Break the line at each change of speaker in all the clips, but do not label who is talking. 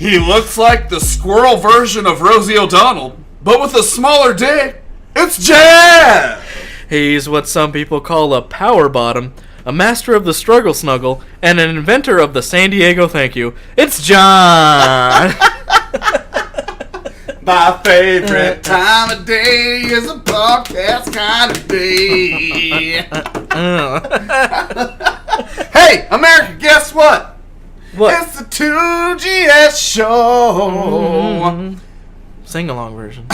He looks like the squirrel version of Rosie O'Donnell, but with a smaller dick. It's Jeff!
He's what some people call a power bottom, a master of the struggle snuggle, and an inventor of the San Diego thank you. It's John!
My favorite time of day is a podcast kind of day. Hey, America, guess what?
What?
It's the 2GS show.
Mm-hmm. Sing-along version.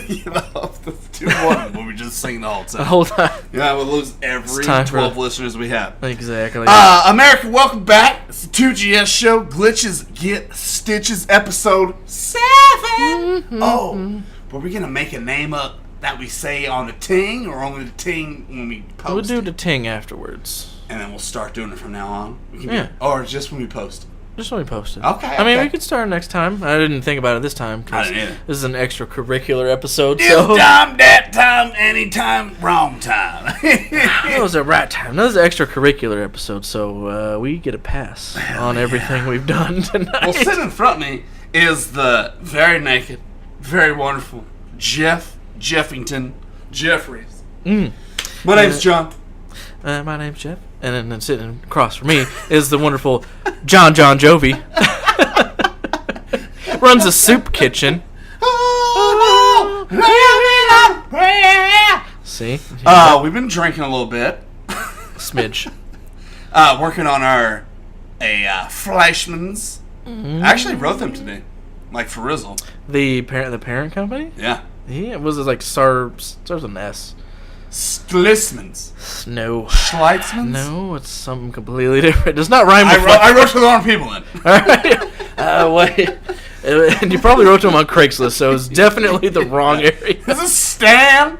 You know, let's do one when we just sing the whole time.
The whole time.
Yeah, we'll lose every 12 listeners we have.
Exactly.
America, welcome back. It's the 2GS show. Glitches Get Stitches, episode 7.
Mm-hmm.
Oh, were we going to make a name up that we say on the ting, or only the ting when we post?
We'll do the ting afterwards.
And then we'll start doing it from now on? Or just when we post it?
Just when we post it.
Okay.
I mean, we could start next time. I didn't think about it this time.
I didn't either.
This is an extracurricular episode.
This time, that time, anytime, wrong time.
That was a right time. That was an extracurricular episode, so we get a pass on everything we've done tonight.
Well, sitting in front of me is the very naked, very wonderful Jeffington Jeffries. My name's John.
My name's Jeff. And then sitting across from me is the wonderful John Jovi. Runs a soup kitchen. See?
We've been drinking a little bit.
Smidge.
Working on our Fleischmann's. I actually wrote them today. Like for Rizzle.
The parent company?
Yeah.
Yeah, was it like starts with an S?
Schlitzmann's.
No.
Schleitzmann's?
No, it's something completely different. It does not rhyme with
I wrote to the wrong people then.
Alright. Wait. And you probably wrote to them on Craigslist, so it's definitely the wrong area.
This is Stan.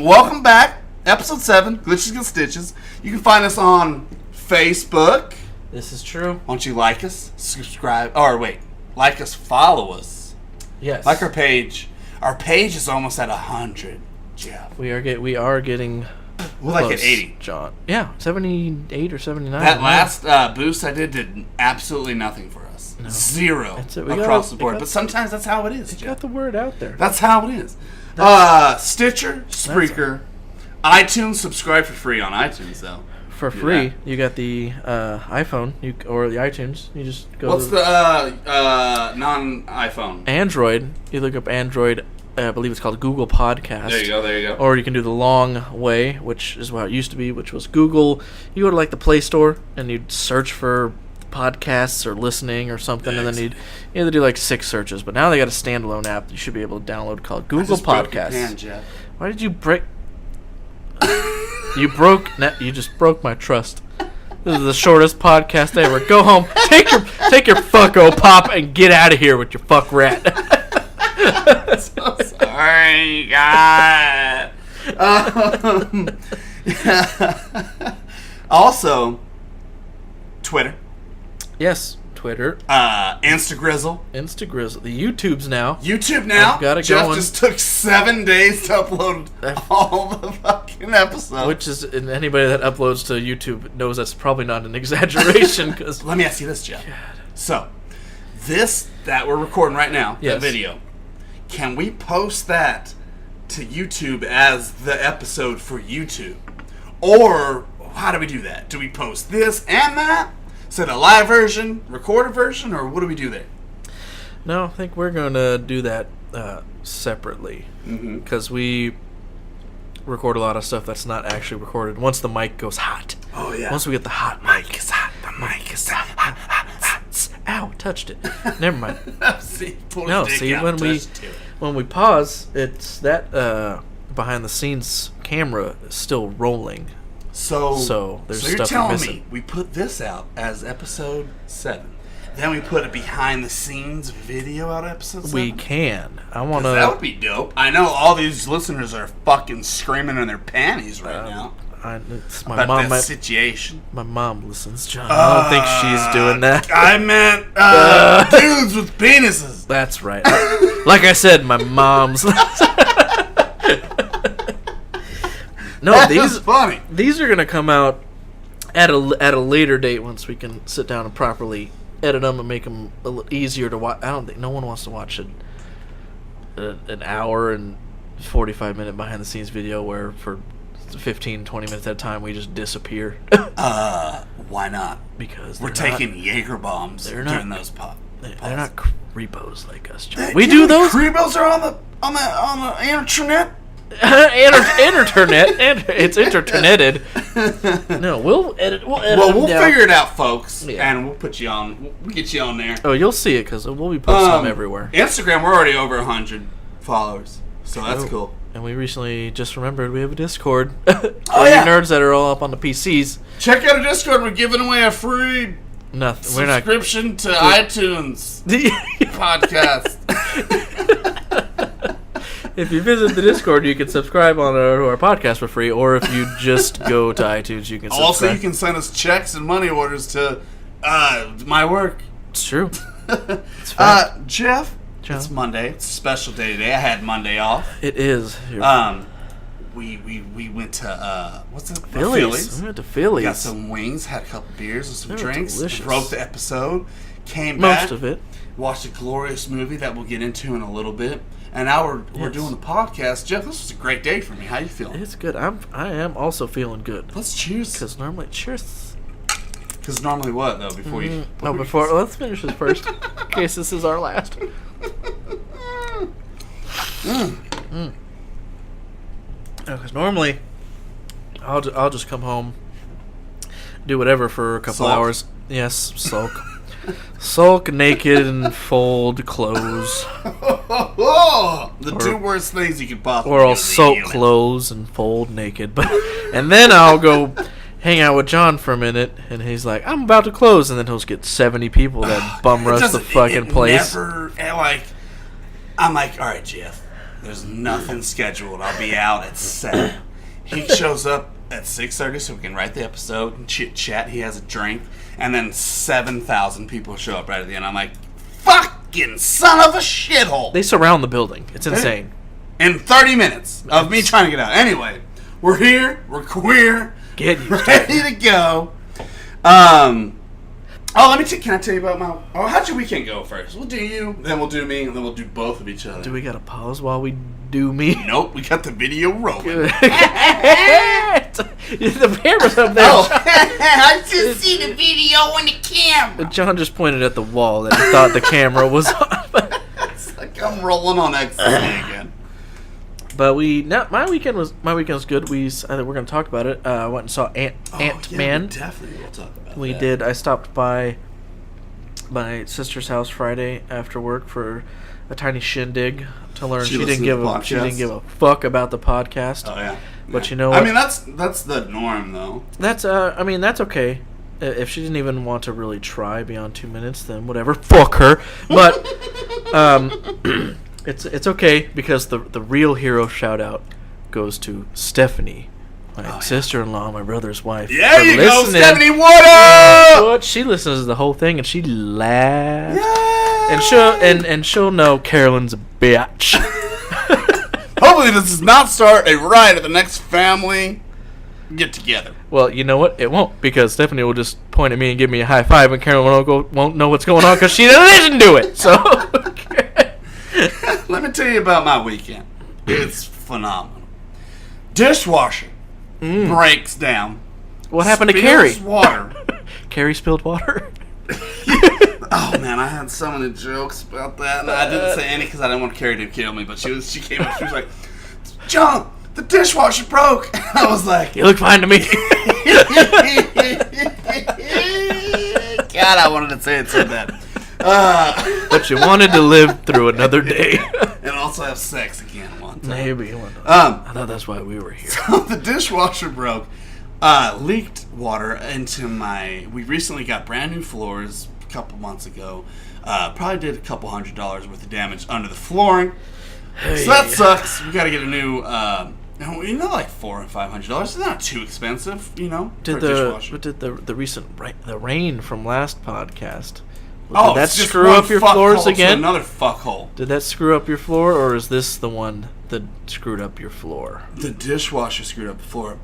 Welcome back. Episode 7, Glitches Get Stitches. You can find us on Facebook.
This is true.
Why don't you like us, subscribe, like us, follow us.
Yes.
Like our page. Our page is almost at 100, Jeff.
We are getting
We're like
close,
at 80.
John. Yeah, 78 or 79.
That last boost I did absolutely nothing for us. No. Zero across the board. But sometimes that's how it is, Jeff.
Got the word out there.
That's how it is. Stitcher, Spreaker, iTunes. Subscribe for free on iTunes, though.
For free, you got the iPhone or the iTunes. You just go.
What's the non-iPhone?
Android. You look up Android. I believe it's called Google Podcast.
There you go.
Or you can do the long way, which is how it used to be, which was Google. You go to like the Play Store and you'd search for podcasts or listening or something, and then you'd either do like 6 searches. But now they got a standalone app that you should be able to download called Google Podcasts. Why did you break? You just broke my trust. This is the shortest podcast ever. Go home, take your fucko pop, and get out of here with your fuck rat.
So sorry, God. Also, Twitter.
Yes, Twitter.
Instagrizzle.
The YouTube's now.
YouTube now.
I've got it
Jeff
going.
just took 7 days to upload all the fucking episodes.
Which is, and anybody that uploads to YouTube knows that's probably not an exaggeration. Cause
let me ask you this, Jeff. God. So, this that we're recording right now,
yes.
The video, can we post that to YouTube as the episode for YouTube? Or how do we do that? Do we post this and that? Is it a live version, recorded version, or what do we do there?
No, I think we're going to do that separately. Because we record a lot of stuff that's not actually recorded. Once the mic goes hot.
Oh, yeah.
Once we get the hot mic. Is hot. The mic is hot. Ow, touched it. Never mind.
See,
when we pause, it's that behind the scenes camera is still rolling. So there's
you're
stuff
telling
missing.
me we put this out as episode 7, then we put a behind the scenes video out episode 7?
We can. I want to.
That would be dope. I know all these listeners are fucking screaming in their panties right now.
It's my mom.
That situation.
My mom listens, John. I don't think she's doing that.
I meant dudes with penises.
That's right. Like I said, my mom's. No,
That's funny.
These are gonna come out at a later date, once we can sit down and properly edit them and make them a little easier to watch. I don't think no one wants to watch an hour and 45-minute behind the scenes video where for 15, 20 minutes at a time we just disappear.
Why not?
Because
we're taking Jaeger bombs during those pops.
They're not creepos like us, John. We do those.
Creepos are on the internet.
Internet. It's interneted. No, we'll edit. We'll
figure it out, folks,
yeah.
and we'll put you on. We'll get you on there.
Oh, you'll see it because we'll be posting them everywhere.
Instagram, we're already over 100 followers, so that's cool.
And we recently just remembered we have a Discord.
You
nerds that are all up on the PCs.
Check out our Discord. We're giving away a free
subscription
to iTunes podcast.
If you visit the Discord, you can subscribe to our podcast for free, or if you just go to iTunes, you can subscribe.
Also, you can send us checks and money orders to my work.
It's true. It's fine.
Jeff, it's Monday. It's a special day today. I had Monday off.
It is.
We went to what's it?
Phillies. We went to Phillies.
Got some wings, had a couple beers and some drinks.
Delicious.
Wrote the episode. Came back.
Most of it.
Watched a glorious movie that we'll get into in a little bit. And now we're doing the podcast. Jeff, this was a great day for me. How you feeling?
It's good. I am also feeling good.
Let's cheers.
Because normally, cheers.
Because normally what, though, before you...
let's finish this first. In case this is our last. Because normally, I'll just come home, do whatever for a couple hours. Yes, sulk. Sulk naked and fold clothes.
The two worst things you could possibly do.
Or I'll soak clothes and fold naked. And then I'll go hang out with John for a minute, and he's like, I'm about to close, and then he'll get 70 people that bum rush the fucking place.
I'm like, all right, Jeff, there's nothing scheduled. I'll be out at 7. He shows up at 6:30 so we can write the episode and chit-chat. He has a drink. And then 7,000 people show up right at the end. I'm like, fucking son of a shithole.
They surround the building. It's insane.
In 30 minutes of me trying to get out. Anyway, we're here. We're queer. Ready to go. Can I tell you about how'd your weekend go first? We'll do you, then we'll do me, and then we'll do both of each other.
Do we gotta pause while we do me?
Nope, we got the video rolling.
The camera's up there.
I just see the video on the camera.
John just pointed at the wall and thought the camera was on.
It's like I'm rolling on ecstasy again.
But my weekend was good. I think we're gonna talk about it. I went and saw Ant-Man.
We definitely will talk about that.
We did. I stopped by my sister's house Friday after work for a tiny shindig to learn she didn't give a fuck about the podcast.
Oh yeah.
But you know what?
I mean that's the norm though.
That's that's okay. If she didn't even want to really try beyond 2 minutes, then whatever. Fuck her. But it's okay because the real hero shout out goes to Stephanie, my sister-in-law, my brother's wife.
Yeah, you go, Stephanie. What up?
What? She listens to the whole thing and she laughs.
Yeah.
And she'll know Carolyn's a bitch.
Hopefully this does not start a riot at the next family get together.
Well, you know what? It won't, because Stephanie will just point at me and give me a high five, and Carolyn won't know what's going on because she didn't listen to it. So,
let me tell you about my weekend. It's phenomenal. Dishwasher breaks down.
What happened to Carrie?
Water.
Carrie spilled water.
Oh man, I had so many jokes about that, and I didn't say any because I didn't want Carrie to kill me. But she came up, she was like, "John, the dishwasher broke." And I was like,
"You look fine to me."
God, I wanted to say it so bad.
But you wanted to live through another day.
And also have sex again one time.
Maybe. I thought that's why we were here.
So the dishwasher broke. Leaked water into we recently got brand new floors a couple months ago. Probably did a couple $100 worth of damage under the flooring. Hey. So that sucks. We got to get a new, like $400 and $500. It's not too expensive, for a dishwasher.
But did the recent rain from last podcast?
Did that
screw up your floors again?
Another fuckhole.
Did that screw up your floor, or is this the one that screwed up your floor?
The dishwasher screwed up the floor.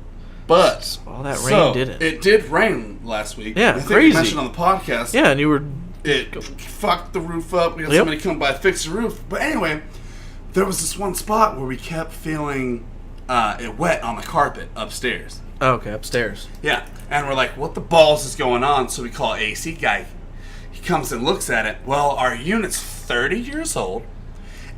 But
all that rain didn't.
It did rain last week.
Yeah,
I think
crazy.
you mentioned on the podcast.
Yeah, and you were...
It fucked the roof up. We had somebody come by fix the roof. But anyway, there was this one spot where we kept feeling it wet on the carpet upstairs.
Oh, okay, upstairs.
Yeah, and we're like, what the balls is going on? So we call AC guy. He comes and looks at it. Well, our unit's 30 years old,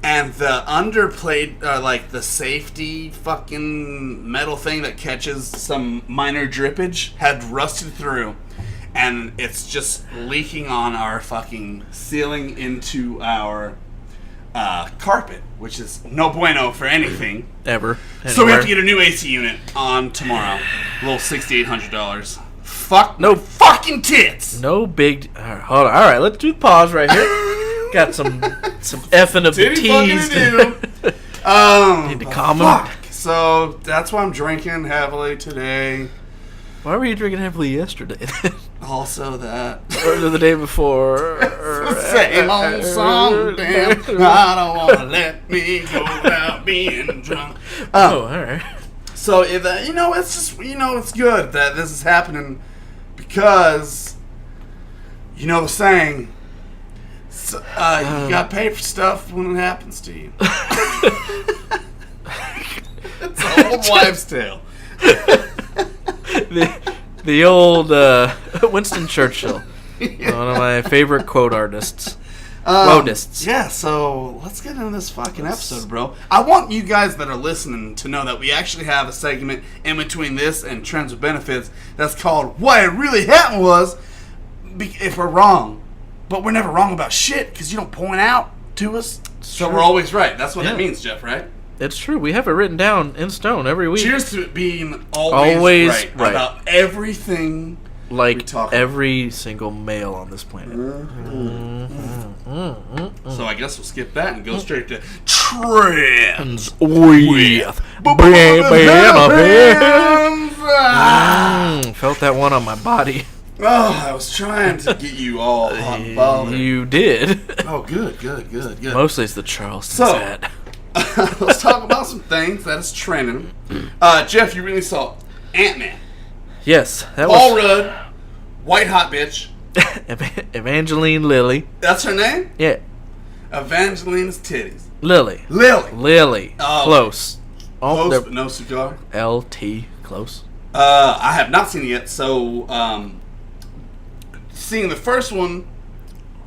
and the underplate, like the safety fucking metal thing that catches some minor drippage, had rusted through, and it's just leaking on our fucking ceiling into our carpet, which is no bueno for anything.
Ever. Anywhere.
So we have to get a new AC unit on tomorrow. A little $6,800. Fuck
no
fucking tits.
No big. All right, hold on. All right, let's do the pause right here. Got some effing of the teas. Need to calm them.
So that's why I'm drinking heavily today.
Why were you drinking heavily yesterday?
Also that.
Or the day before.
Same old song, damn. I don't want to let me go without being drunk.
Oh, all right.
So, it's just, it's good that this is happening because, the saying, you got to pay for stuff when it happens to you. It's an old wives' tale.
The old Winston Churchill, one of my favorite quote artists.
Yeah, so let's get into this fucking episode, bro. I want you guys that are listening to know that we actually have a segment in between this and Trends with Benefits that's called What It Really Happened Was, if we're wrong. But we're never wrong about shit because you don't point out to us. So we're always right. That's what that means, Jeff, right?
It's true. We have it written down in stone every week.
Cheers to it being always right about everything.
Like every single male on this planet.
So I guess we'll skip that and go straight to Trends
with felt that one on my body.
Oh, I was trying to get you all hot and bothered.
You did.
Oh, good.
Mostly it's the Charleston hat.
Let's talk about some things that is trending. Jeff, you really saw Ant-Man.
Yes, that
Paul Rudd, white hot bitch.
Evangeline Lilly.
That's her name?
Yeah.
Evangeline's titties.
Lily.
Oh,
close.
Close, but no cigar.
LT. Close.
I have not seen it yet, so seeing the first one,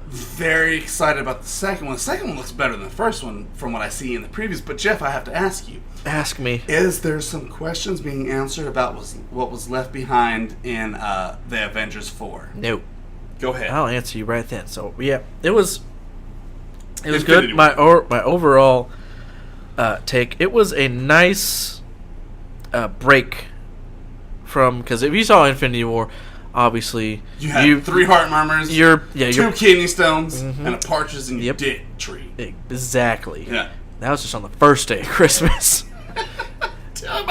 very excited about the second one. The second one looks better than the first one from what I see in the previews. But Jeff, I have to ask you.
Ask me.
Is there some questions being answered about what was left behind in the Avengers 4?
No.
Go ahead.
I'll answer you right then. So yeah, it was
Infinity
good. My overall take. It was a nice break from, because if you saw Infinity War, obviously
you had 3 heart murmurs, 2 kidney stones, and a partridge in your dick tree.
Exactly.
Yeah.
That was just on the first day of Christmas.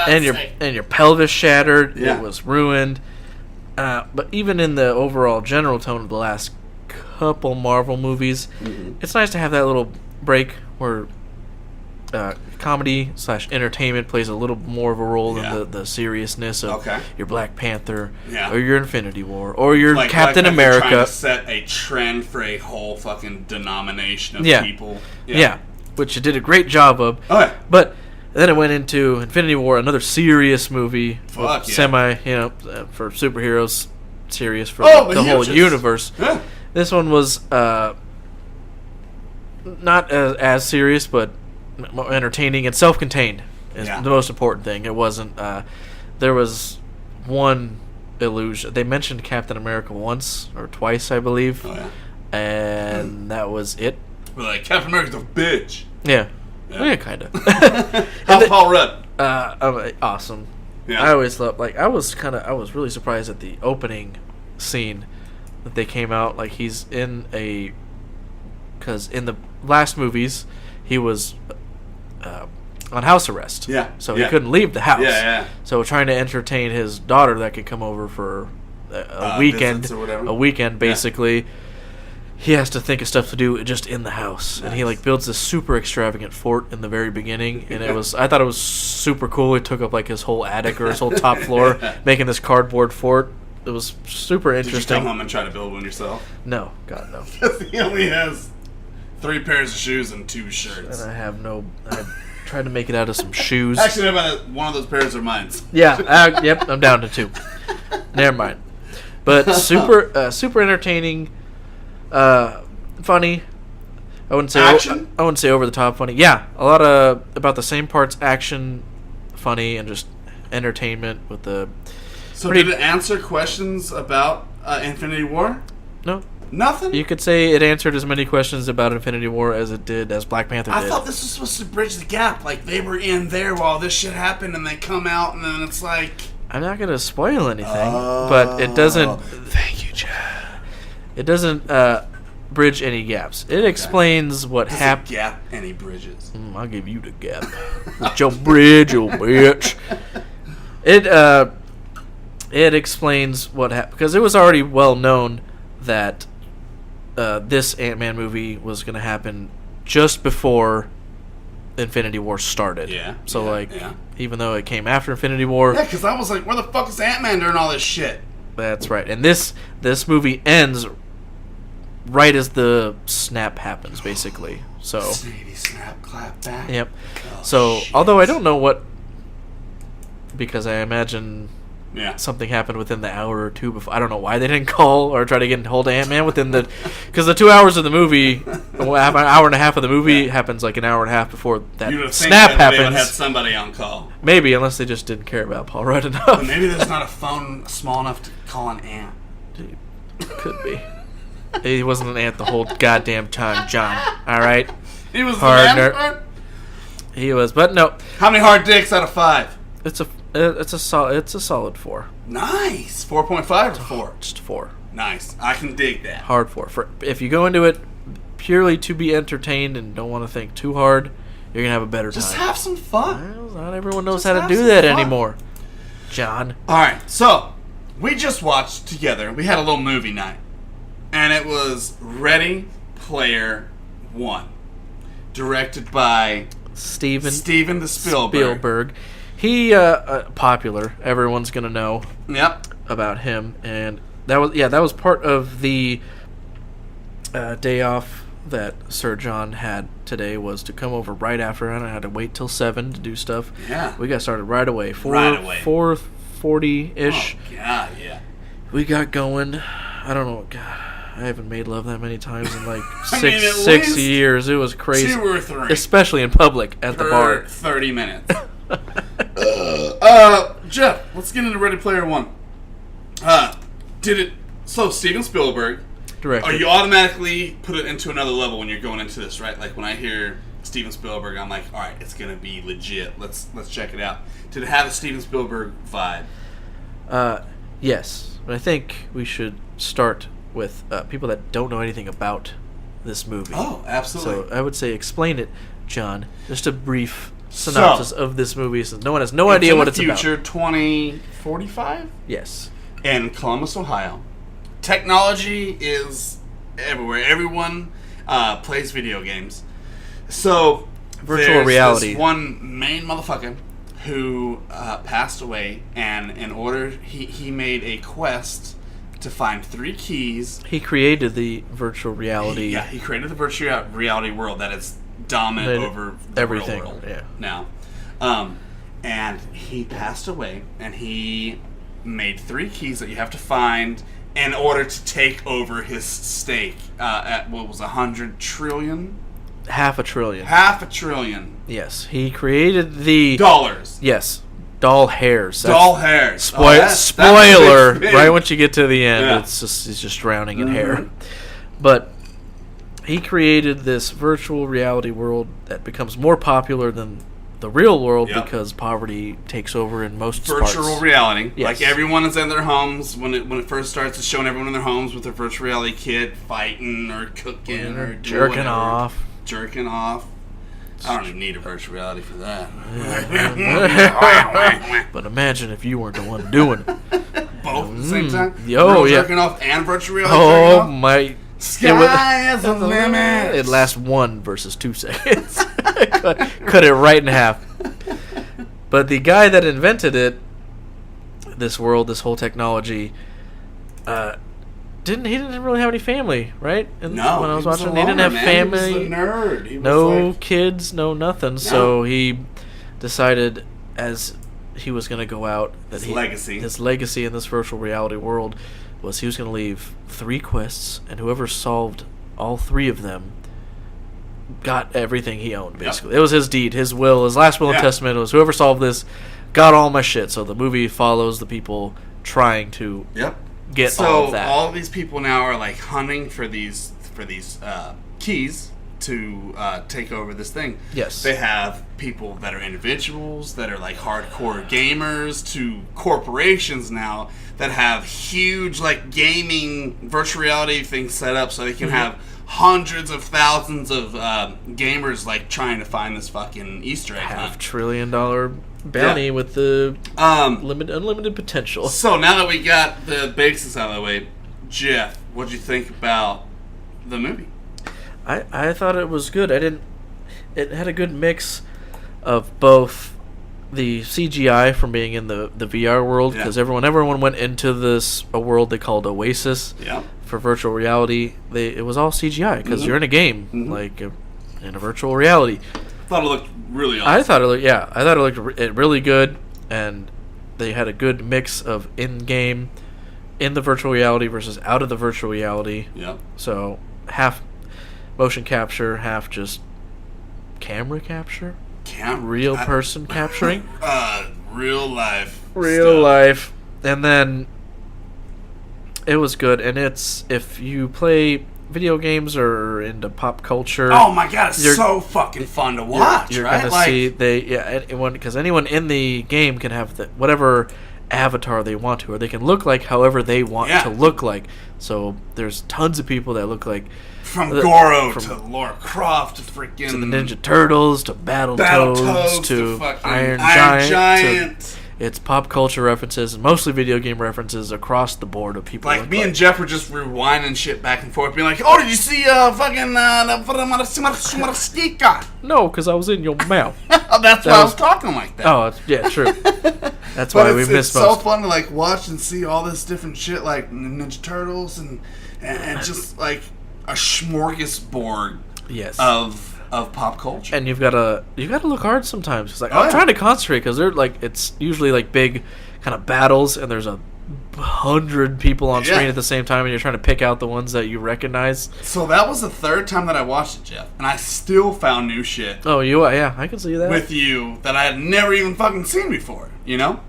and your pelvis shattered.
Yeah.
It was ruined. But even in the overall general tone of the last couple Marvel movies, it's nice to have that little break where comedy / entertainment plays a little more of a role than the seriousness of your Black Panther or your Infinity War or your Captain America.
Trying to set a trend for a whole fucking denomination of people.
Yeah, which it did a great job of.
Okay.
But then it went into Infinity War, another serious movie, semi, for superheroes, serious for the whole universe.
Yeah.
This one was not as serious, but more entertaining and self-contained is the most important thing. It wasn't. There was one illusion. They mentioned Captain America once or twice, I believe, and that was it.
We're like, Captain America's a bitch.
Yeah, kind of.
How's Paul Rudd?
Awesome.
Yeah.
I always loved. I was really surprised at the opening scene that they came out. Like he's in because in the last movies he was on house arrest.
Yeah.
So he couldn't leave the house.
Yeah.
So trying to entertain his daughter that could come over for a weekend,
or whatever.
a weekend basically. he has to think of stuff to do just in the house.
Nice.
And he like builds this super extravagant fort in the very beginning, and I thought it was super cool. He took up like his whole attic or his whole top floor, making this cardboard fort. It was super interesting.
Did you come home and try to build one yourself?
No, God no.
He only has 3 pairs of shoes and 2 shirts.
And I tried to make it out of some shoes.
Actually, one of those pairs are mine.
Yeah, yep, I'm down to 2. Never mind. But super entertaining, funny. I wouldn't say
action.
I wouldn't say over the top funny. Yeah, a lot of about the same parts action, funny, and just entertainment with the.
So did it answer questions about Infinity War?
No.
Nothing?
You could say it answered as many questions about Infinity War as Black Panther did.
I thought this was supposed to bridge the gap. Like, they were in there while this shit happened, and they come out, and then it's like...
I'm not going to spoil anything, but it doesn't...
Thank you, Chad.
It doesn't bridge any gaps. It explains what happened...
gap any bridges?
I'll give you the gap. With your bridge, you bitch. It explains what happened, because it was already well known that this Ant-Man movie was going to happen just before Infinity War started.
Yeah.
So, even though it came after Infinity War...
Yeah, because I was like, where the fuck is Ant-Man during all this shit?
That's right. And this movie ends right as the snap happens, basically. So...
Snady snap, clap back.
Yep.
Oh,
so,
shit.
although I don't know what... Because I imagine...
Yeah.
Something happened within the hour or two before. I don't know why they didn't call or try to get hold of Ant-Man within the... Because the 2 hours of the movie, an hour and a half of the movie happens like an hour and a half before that snap happens.
They would have somebody on call.
Maybe, unless they just didn't care about Paul Rudd enough.
But maybe there's not a phone small enough to call an ant.
Could be. He wasn't an ant the whole goddamn time, John. All right?
He was
Partner.
the ant.
He was, but no.
How many hard dicks out of 5?
It's a solid 4.
Nice. 4.5 or 4?
Just 4.
Nice. I can dig that.
Hard 4. If you go into it purely to be entertained and don't want to think too hard, you're gonna have a better time.
Just have some fun.
Well, not everyone knows
Just
how to
have
do
some
that
fun.
anymore, John.
All right. So we just watched together. We had a little movie night, and it was Ready Player One, directed by
Steven
the Spielberg.
He popular. Everyone's gonna know
Yep.
about him, and that was part of the day off that Sir John had today, was to come over right after, and I had to wait till 7 to do stuff.
Yeah.
We got started right away. 4:40-ish.
Oh, God, yeah.
We got going. I don't know. God, I haven't made love that many times in like
I mean, at
six
least
years. It was crazy.
2 or 3.
Especially in public at the bar.
30 minutes. Jeff, let's get into Ready Player One. So Steven Spielberg,
Directed.
you automatically put it into another level when you're going into this, right? Like when I hear Steven Spielberg, I'm like, all right, it's gonna be legit. Let's check it out. Did it have a Steven Spielberg vibe?
Yes, but I think we should start with people that don't know anything about this movie.
Oh, absolutely.
So I would say explain it, John. Just a brief synopsis of this movie, since no one has no idea what it's about.
Future 2045
Yes.
in Columbus, Ohio. Technology is everywhere. Everyone plays video games. So
Virtual
there's
reality.
This one main motherfucker who passed away, and in order he made a quest to find 3 keys.
He created the virtual reality.
He created the virtual reality world that is dominant over the
everything.
real world
Yeah.
now. And he passed away, and he made 3 keys that you have to find in order to take over his stake at what was 100 trillion?
Half a trillion.
Half a trillion.
Yes. He created the...
Dollars.
Yes. Doll hairs.
Doll hairs.
Spoiler!
That's
Right once you get to the end,
Yeah.
he's just drowning in hair. But he created this virtual reality world that becomes more popular than the real world because poverty takes over in most parts.
Virtual reality.
Yes.
Like everyone is in their homes when it first starts. It's showing everyone in their homes with their virtual reality kit fighting or cooking or
jerking off.
Jerking off. I don't even need a virtual reality for that.
But imagine if you weren't the one doing it.
Both at the same time?
Oh,
Real
yeah.
jerking off and virtual reality
Oh
jerking off?
my!
Sky is the limit.
It lasts 1 versus 2 seconds. cut it right in half. But the guy that invented it, this world, this whole technology, didn't really have any family, right?
No,
when I was watching,
he
didn't have family.
He was a nerd. He
no
was
kids, no nothing. No. So he decided, as he was going to go out, that his legacy in this virtual reality world was he was going to leave 3 quests, and whoever solved all 3 of them got everything he owned, basically. Yep. It was his deed, his will, his last will and testament was whoever solved this got all my shit. So the movie follows the people trying to get all of that.
So all of these people now are like hunting for these keys to take over this thing.
Yes.
They have people that are individuals, that are like hardcore gamers, to corporations now that have huge like gaming virtual reality things set up so they can have hundreds of thousands of gamers like trying to find this fucking Easter egg.
$500 billion bounty with the unlimited potential.
So now that we got the basics out of the way, Jeff, what'd you think about the movie?
I thought it was good. It had a good mix of both the CGI from being in the VR world, because everyone went into a world they called Oasis for virtual reality. It was all CGI because you're in a game, like in a virtual reality.
I thought it looked really awesome.
I thought it looked really good, and they had a good mix of in-game, in the virtual reality versus out of the virtual reality.
Yeah.
So half motion capture, half just camera capture. Real person capturing.
Real life.
And then it was good. And it's, if you play video games or into pop culture.
Oh my god, it's so fucking fun to watch.
You're
right?
gonna see because anyone in the game can have whatever avatar they want to, or they can look like however they want to look like. So there's tons of people that look like
from Goro to Lara Croft to freaking
to the Ninja Turtles to Battletoads to Iron Giant. It's pop culture references and mostly video game references across the board of people.
Like me and Jeff were just rewinding shit back and forth, being like, "Oh, did you see fucking
No, because I was in your mouth.
That's why I was talking like that.
Oh, yeah, true. That's why we missed most.
It's so fun to like watch and see all this different shit, like Ninja Turtles and just like a smorgasbord of pop culture.
And you've got to look hard sometimes. It's like I'm trying to concentrate because they're like, it's usually like big kind of battles, and there's 100 people on screen at the same time, and you're trying to pick out the ones that you recognize.
So that was the 3rd time that I watched it, Jeff, and I still found new shit.
Oh, I can see that
with you that I had never even fucking seen before. You know,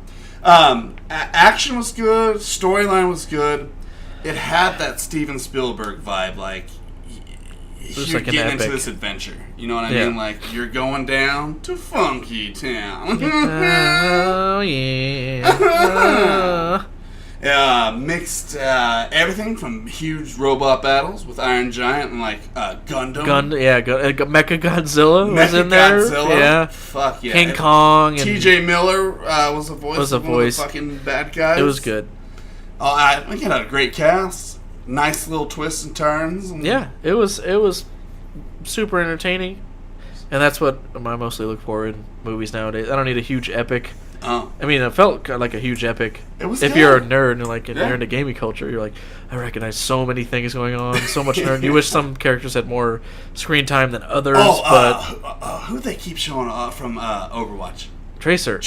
action was good, storyline was good. It had that Steven Spielberg vibe, like you're
like
getting into this adventure. You know what I mean? Like you're going down to Funky Town.
Oh yeah.
Mixed everything from huge robot battles with Iron Giant and like Gundam.
Mecha Godzilla was in there. Yeah.
Fuck yeah.
King Kong.
T.J. Miller was a voice. One of the fucking bad guys.
It was good.
I think it had a great cast. Nice little twists and turns.
It was super entertaining, and that's what I mostly look for in movies nowadays. I don't need a huge epic. I mean, it felt like a huge epic. It was. If you're a nerd and you're into gaming culture, you're like, I recognize so many things going on, so much nerd. You wish some characters had more screen time than others.
Who they keep showing from Overwatch?
Tracer,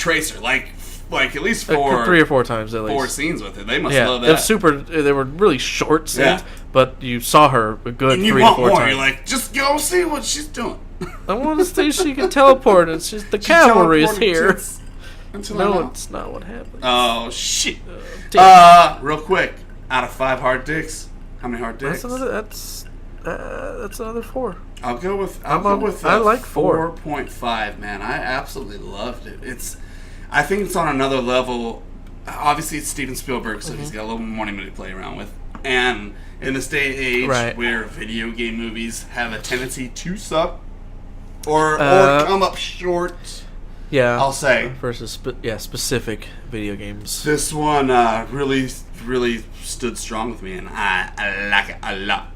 like at least 3
or 4 times at least.
4 scenes with it. They must love that.
They were really short scenes, but you saw her a good 3 to 4 times.
You're like, just go see what she's doing.
I want to see she can teleport. It's just the cavalry is here. No, it's not what happened.
Oh shit! Real quick, out of 5 hard dicks, how many hard dicks?
That's another 4.
I'll go with
I like
4.5. Man, I absolutely loved it. I think it's on another level. Obviously, it's Steven Spielberg, so he's got a little more money to play around with. And in this day and age where video game movies have a tendency to suck or come up short, I'll say.
Versus specific video games.
This one really, really stood strong with me, and I like it a lot.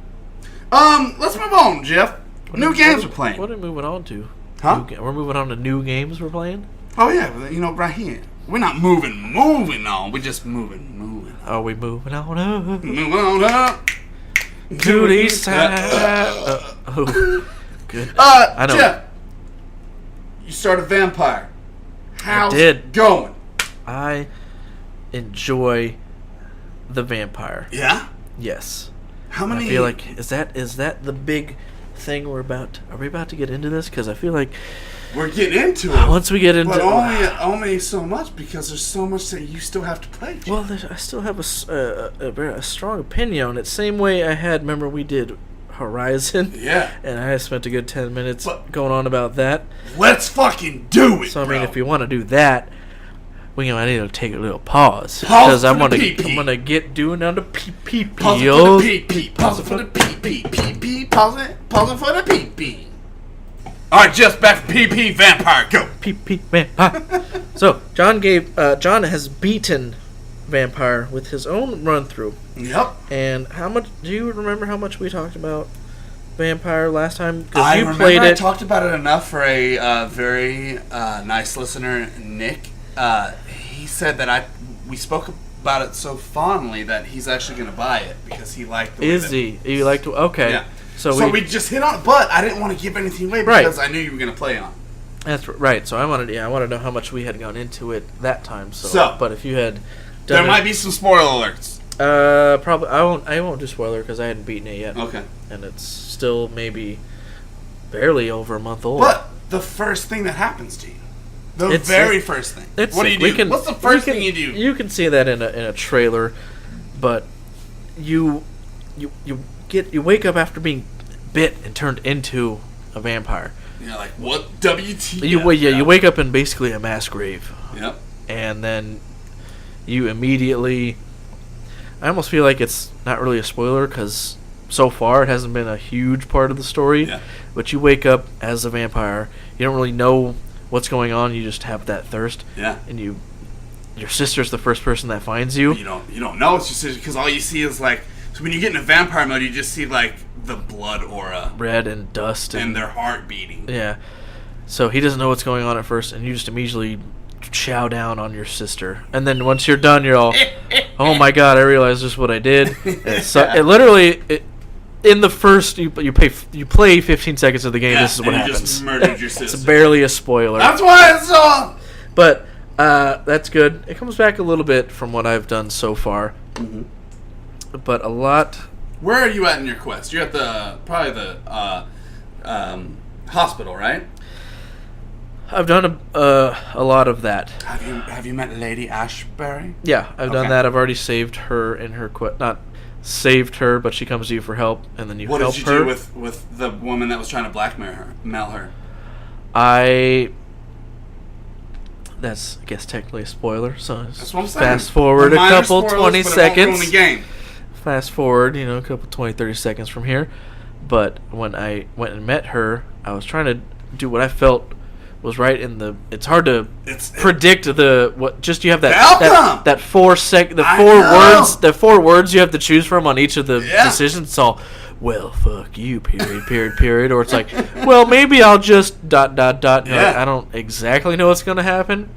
Let's move on, Jeff. New games we're playing.
What are we moving on to?
Huh?
We're moving on to new games we're playing?
Oh, yeah. You know, right here. We're not moving on. We're just moving on.
Are we moving on up?
Moving on up.
To the east side. Oh, good. I know.
Jeff, you started Vampire. How's
did.
it going?
I enjoy the Vampire.
Yeah?
Yes.
How many?
I feel like is that the big thing we're about? Are we about to get into this? Because I feel like
we're getting into it.
Once we get into,
but only so much because there's so much that you still have to play. Jeff.
Well, I still have a strong opinion on it. Same way I had. Remember we did Horizon.
Yeah.
And I spent a good 10 minutes going on about that.
Let's fucking do it.
So I mean,
bro.
if you want to do that. I need to take a little pause because I'm gonna get doing on the pee.
Pause it for the pee. Pause it for the pee. Pause it for the pee. All right, just back to pee. Vampire, go.
Pee Vampire. So John has beaten Vampire with his own run through.
Yep.
And how much? Do you remember how much we talked about Vampire last time?
I remember I talked about it enough for a very nice listener, Nick. He said that we spoke about it so fondly that he's actually going to buy it because he liked the way
You liked it? Okay.
Yeah.
So
we just hit on it, but I didn't want to give anything away because I knew you were going to play on.
That's right. So I wanted to know how much we had gone into it that time. So but if you had done
there might be some spoiler alerts.
Probably I won't do spoiler because I hadn't beaten it yet.
Okay.
And it's still maybe barely over a month old.
But the first thing that happens to you. The very first thing. What do you do? What's the first thing you do?
You can see that in a trailer, but you wake up after being bit and turned into a vampire.
You're like, what? WTF?
You wake up in basically a mass grave.
Yep.
And then you immediately. I almost feel like it's not really a spoiler because so far it hasn't been a huge part of the story.
Yeah.
But you wake up as a vampire. You don't really know what's going on. You just have that thirst.
Yeah.
And your sister's the first person that finds you.
You don't know it's your sister because all you see is like. So when you get into vampire mode, you just see like the blood aura,
red and dust,
and their heart beating.
Yeah. So he doesn't know what's going on at first, and you just immediately chow down on your sister. And then once you're done, you're all, oh my god, I realized just what I did. It literally. In the first, you play 15 seconds of the game. This is what happens. You
just murdered your sister.
It's barely a spoiler.
That's why it's so.
But that's good. It comes back a little bit from what I've done so far, but a lot.
Where are you at in your quest? You're at probably the hospital, right?
I've done a lot of that.
Have you met Lady Ashbury?
Yeah, I've done that. I've already saved her in her quest. Not saved her, but she comes to you for help, and then you help her.
What did you do with the woman that was trying to blackmail her? That's, I guess, technically a spoiler, so that's what I'm saying.
Fast forward a couple,
spoilers,
20 seconds.
It won't ruin the game.
Fast forward, a couple, 20, 30 seconds from here. But when I went and met her, I was trying to do what I felt was right in the. It's hard to predict you have that 4 words, the 4 words you have to choose from on each of the decisions. It's all, well, fuck you, period, or it's like, well, maybe I'll just ... Yeah. Like, I don't exactly know what's gonna happen,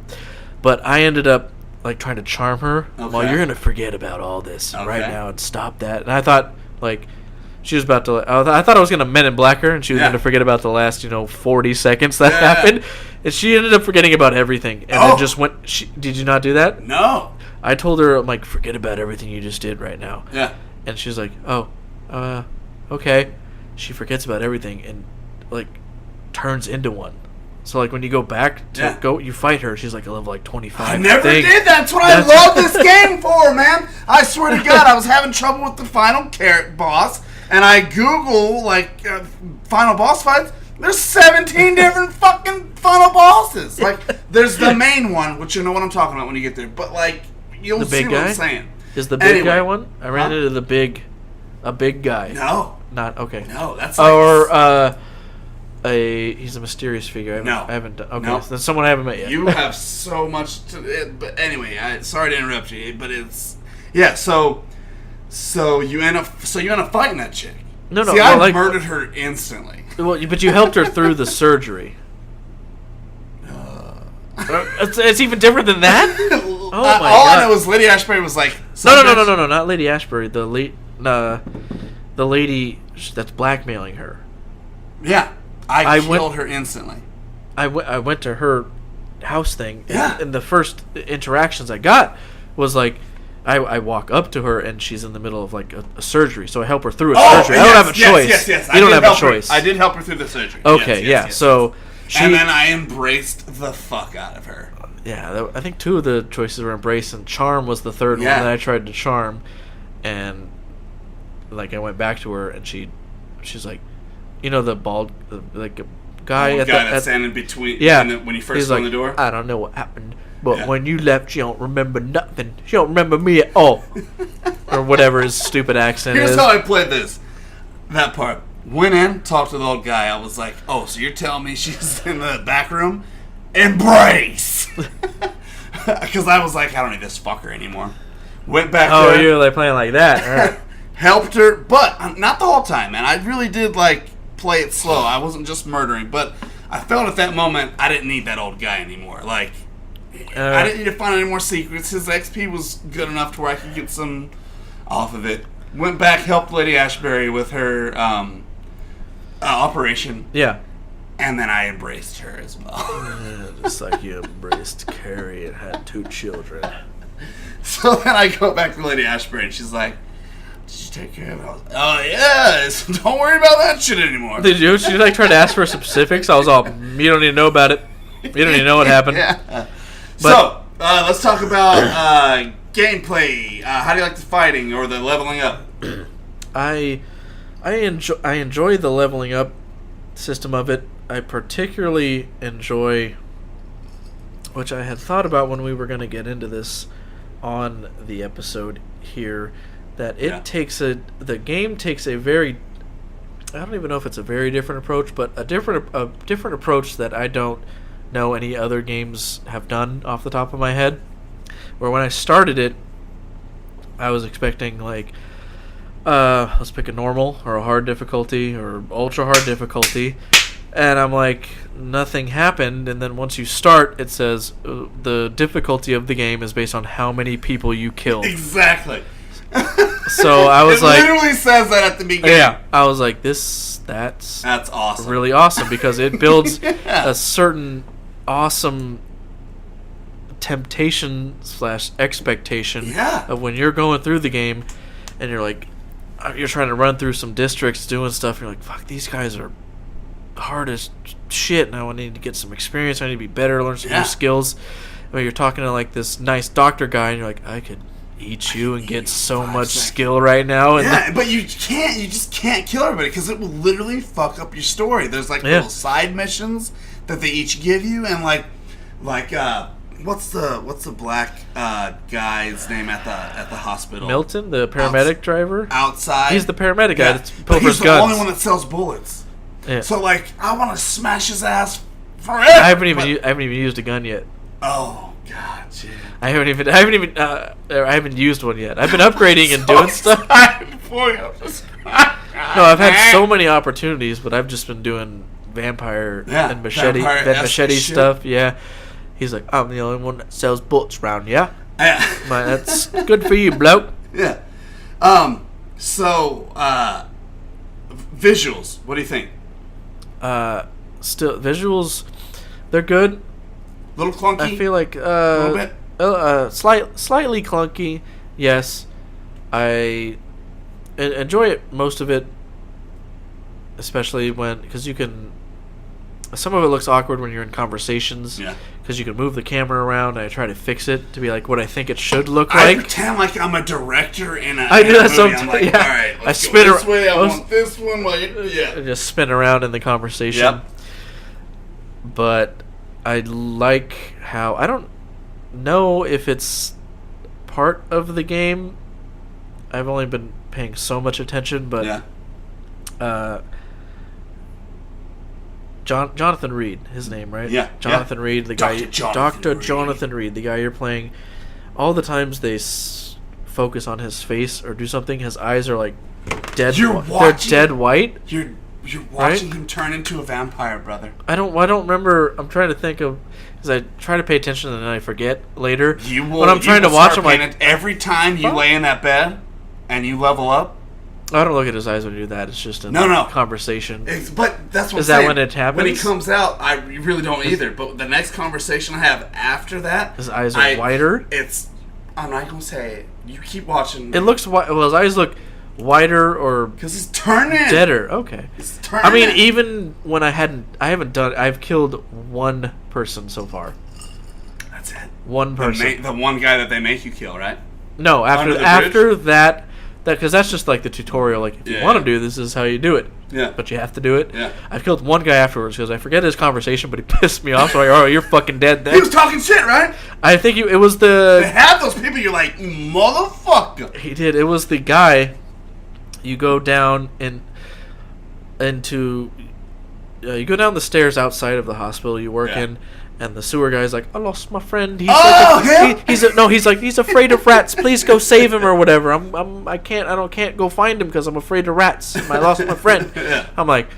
but I ended up like trying to charm her. Okay. Well, you're gonna forget about all this right now and stop that. And I thought like. She was about to. I thought I was gonna Men in Black her, and she was gonna forget about the last, 40 seconds that happened, and she ended up forgetting about everything, and then just went. Did you not do that?
No.
I told her, I'm like, forget about everything you just did right now.
Yeah.
And she's like, okay. She forgets about everything and like turns into one. So like when you go back to you fight her, she's like a level 25.
I never did. That's what I love this game for, man. I swear to God, I was having trouble with the final boss. And I Google, final boss fights. There's 17 different fucking final bosses. Like, there's the main one, which you know what I'm talking about when you get there. But, you'll see what I'm saying.
Is the big guy one? I ran into a big guy.
No.
Not, okay.
No, that's
he's a mysterious figure. I haven't done. Okay, so that's someone I haven't met yet.
You have so much to it. But anyway, sorry to interrupt you, but it's... Yeah, So you end up fighting that chick.
No,
See, I murdered her instantly.
Well, but you helped her through the surgery. It's even different than that? Oh my God.
All I know is Lady Ashbury was like...
No, not Lady Ashbury. The lady that's blackmailing her.
Yeah. I killed her instantly.
I went to her house thing,
Yeah.
and the first interactions I got was like, I walk up to her, and she's in the middle of like a surgery, so I help her through a surgery. I don't have a choice.
Yes.
You don't have a choice.
I did help her through the surgery.
Okay, yes. So...
and then I embraced the fuck out of her.
Yeah, I think 2 of the choices were embrace, and charm was the third one that I tried to charm, and like I went back to her, and she's like, you know, the bald like guy
that's standing between.
Yeah,
when you first opened the door.
I don't know what happened, but when you left, you don't remember nothing. You don't remember me at all, or whatever his stupid accent is.
Here's how I played this. That part. Went in, talked to the old guy. I was like, oh, so you're telling me she's in the back room? Embrace! Because I was like, I don't need this fucker anymore. Went back there.
Oh, you're like playing like that. All right.
Helped her, but not the whole time, man. I really did, like, play it slow. I wasn't just murdering, but I felt at that moment I didn't need that old guy anymore. Like, I didn't need to find any more secrets. His XP was good enough to where I could get some off of it. Went back, helped Lady Ashbury with her operation.
Yeah.
And then I embraced her as well.
Just like you embraced Carrie and had 2 children.
So then I go back to Lady Ashbury, and she's like, did you take care of it? I was like, oh, yes. Don't worry about that shit anymore.
Did you? She like tried to ask for specifics. I was all, you don't even know about it. You don't even know what happened.
Yeah. So, let's talk about gameplay. How do you like the fighting or the leveling up?
I enjoy the leveling up system of it. I particularly enjoy, which I had thought about when we were going to get into this on the episode here, that the game takes a very, I don't even know if it's a very different approach, but a different approach that I don't know any other games have done off the top of my head. Where when I started it, I was expecting like, let's pick a normal or a hard difficulty or ultra hard difficulty, and I'm like, nothing happened. And then once you start, it says the difficulty of the game is based on how many people you killed.
Exactly.
So I was like,
it literally says that at the beginning.
Yeah, I was like, that's
awesome.
Really awesome, because it builds
yeah.
a certain awesome temptation / expectation of when you're going through the game, and you're like, you're trying to run through some districts doing stuff, and you're like, fuck, these guys are hard as shit, and I need to get some experience, I need to be better, learn some new skills. When you're talking to like this nice doctor guy, and you're like, I could eat you and get so much skill right now. And
but you just can't kill everybody, because it will literally fuck up your story. There's like little side missions that they each give you, and like what's the black guy's name at the hospital?
Milton, the paramedic driver.
Outside,
he's the paramedic guy that's
but
pulling
he's the
guns.
only one that sells bullets.
Yeah.
So like, I want to smash his ass forever.
I haven't even used a gun yet.
Oh God, yeah.
I haven't used one yet. I've been upgrading and doing stuff. No, I've had so many opportunities, but I've just been doing vampire and machete stuff. Yeah. He's like, I'm the only one that sells bullets around, yeah? That's good for you, bloke.
Yeah. So, visuals, what do you think?
Still, visuals, they're good.
A little clunky?
I feel like,
a little bit?
slightly clunky, yes. I enjoy it, most of it, especially because you can... Some of it looks awkward when you're in conversations. Yeah. Because you can move the camera around, and I try to fix it to be like what I think it should look like.
I pretend like I'm a director in a
I do that
movie.
sometimes.
I'm like,
yeah.
all right, let's
I
go
spin
this way. I want this one. Yeah.
Just spin around in the conversation.
Yep.
But I like how... I don't know if it's part of the game. I've only been paying so much attention, but...
Yeah.
Jonathan Reed, his name, right?
Yeah.
Jonathan Reed, the guy.
Dr.
Jonathan Reed, the guy you're playing. All the times they focus on his face or do something, his eyes are like dead.
You're
They're
watching.
dead white.
You're watching him turn into a vampire, brother.
I don't remember. I'm trying to think of, because I try to pay attention and then I forget later.
You will.
When I'm trying to watch, I'm like,
every time you lay in that bed and you level up.
I don't look at his eyes when you do that. It's just a conversation.
But that's what
is that when it happens?
When he comes out, I really don't either. But the next conversation I have after that,
his eyes are whiter.
I'm not gonna say it. You keep watching.
It looks white. Well, his eyes look whiter or
because he's turning
deader. Okay.
He's turning.
I mean, even when I've killed one person so far.
That's it.
One person.
The one guy that they make you kill, right?
No, after that, because that's just like the tutorial. Like, if you want to do this, is how you do it.
Yeah.
But you have to do it.
Yeah.
I've killed one guy afterwards because I forget his conversation, but he pissed me off. So I'm like, oh, you're fucking dead then.
He was talking shit, right?
I think it was the...
They have those people, you're like, motherfucker.
He did. It was the guy. You go down into... you go down the stairs outside of the hospital you work in. And the sewer guy's like, I lost my friend. He's he's afraid of rats. Please go save him or whatever. I can't go find him because I'm afraid of rats. I lost my friend.
Yeah.
I'm like,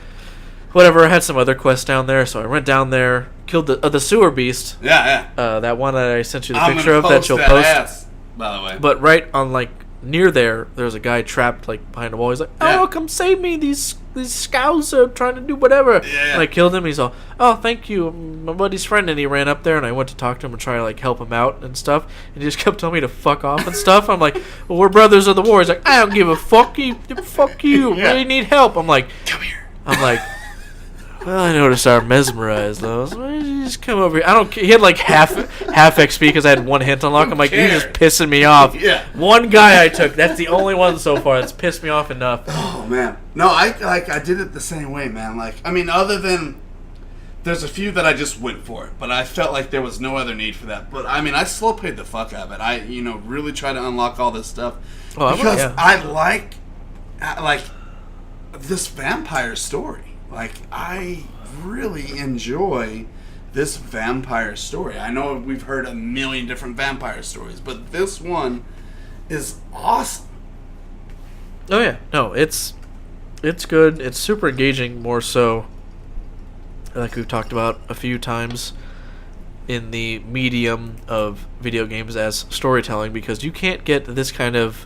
whatever. I had some other quests down there, so I went down there, killed the sewer beast.
Yeah.
That one that I sent you the picture of that you'll post.
Ass, by the way.
But right on near there's a guy trapped behind a wall. He's like, oh, come save me. These scows are trying to do whatever.
Yeah.
And I killed him. He's all, oh, thank you. I'm my buddy's friend. And he ran up there and I went to talk to him and try to help him out and stuff. And he just kept telling me to fuck off and stuff. I'm like, well, we're brothers of the war. He's like, I don't give a fuck. Fuck you.
Yeah.
Really need help. I'm like,
come here.
I'm like, well, I noticed I'm mesmerized though. So why don't you just come over here? He had half XP because I had one hint unlock. I'm like, you're just pissing me off.
Yeah.
One guy I took. That's the only one so far that's pissed me off enough.
Oh man. No, I did it the same way, man. Other than there's a few that I just went for it, but I felt like there was no other need for that. But I slow played the fuck out of it. I really try to unlock all this stuff because I like this vampire story. I really enjoy this vampire story. I know we've heard a million different vampire stories, but this one is awesome.
Oh yeah, no, it's good. It's super engaging, more so, like we've talked about a few times, in the medium of video games as storytelling, because you can't get this kind of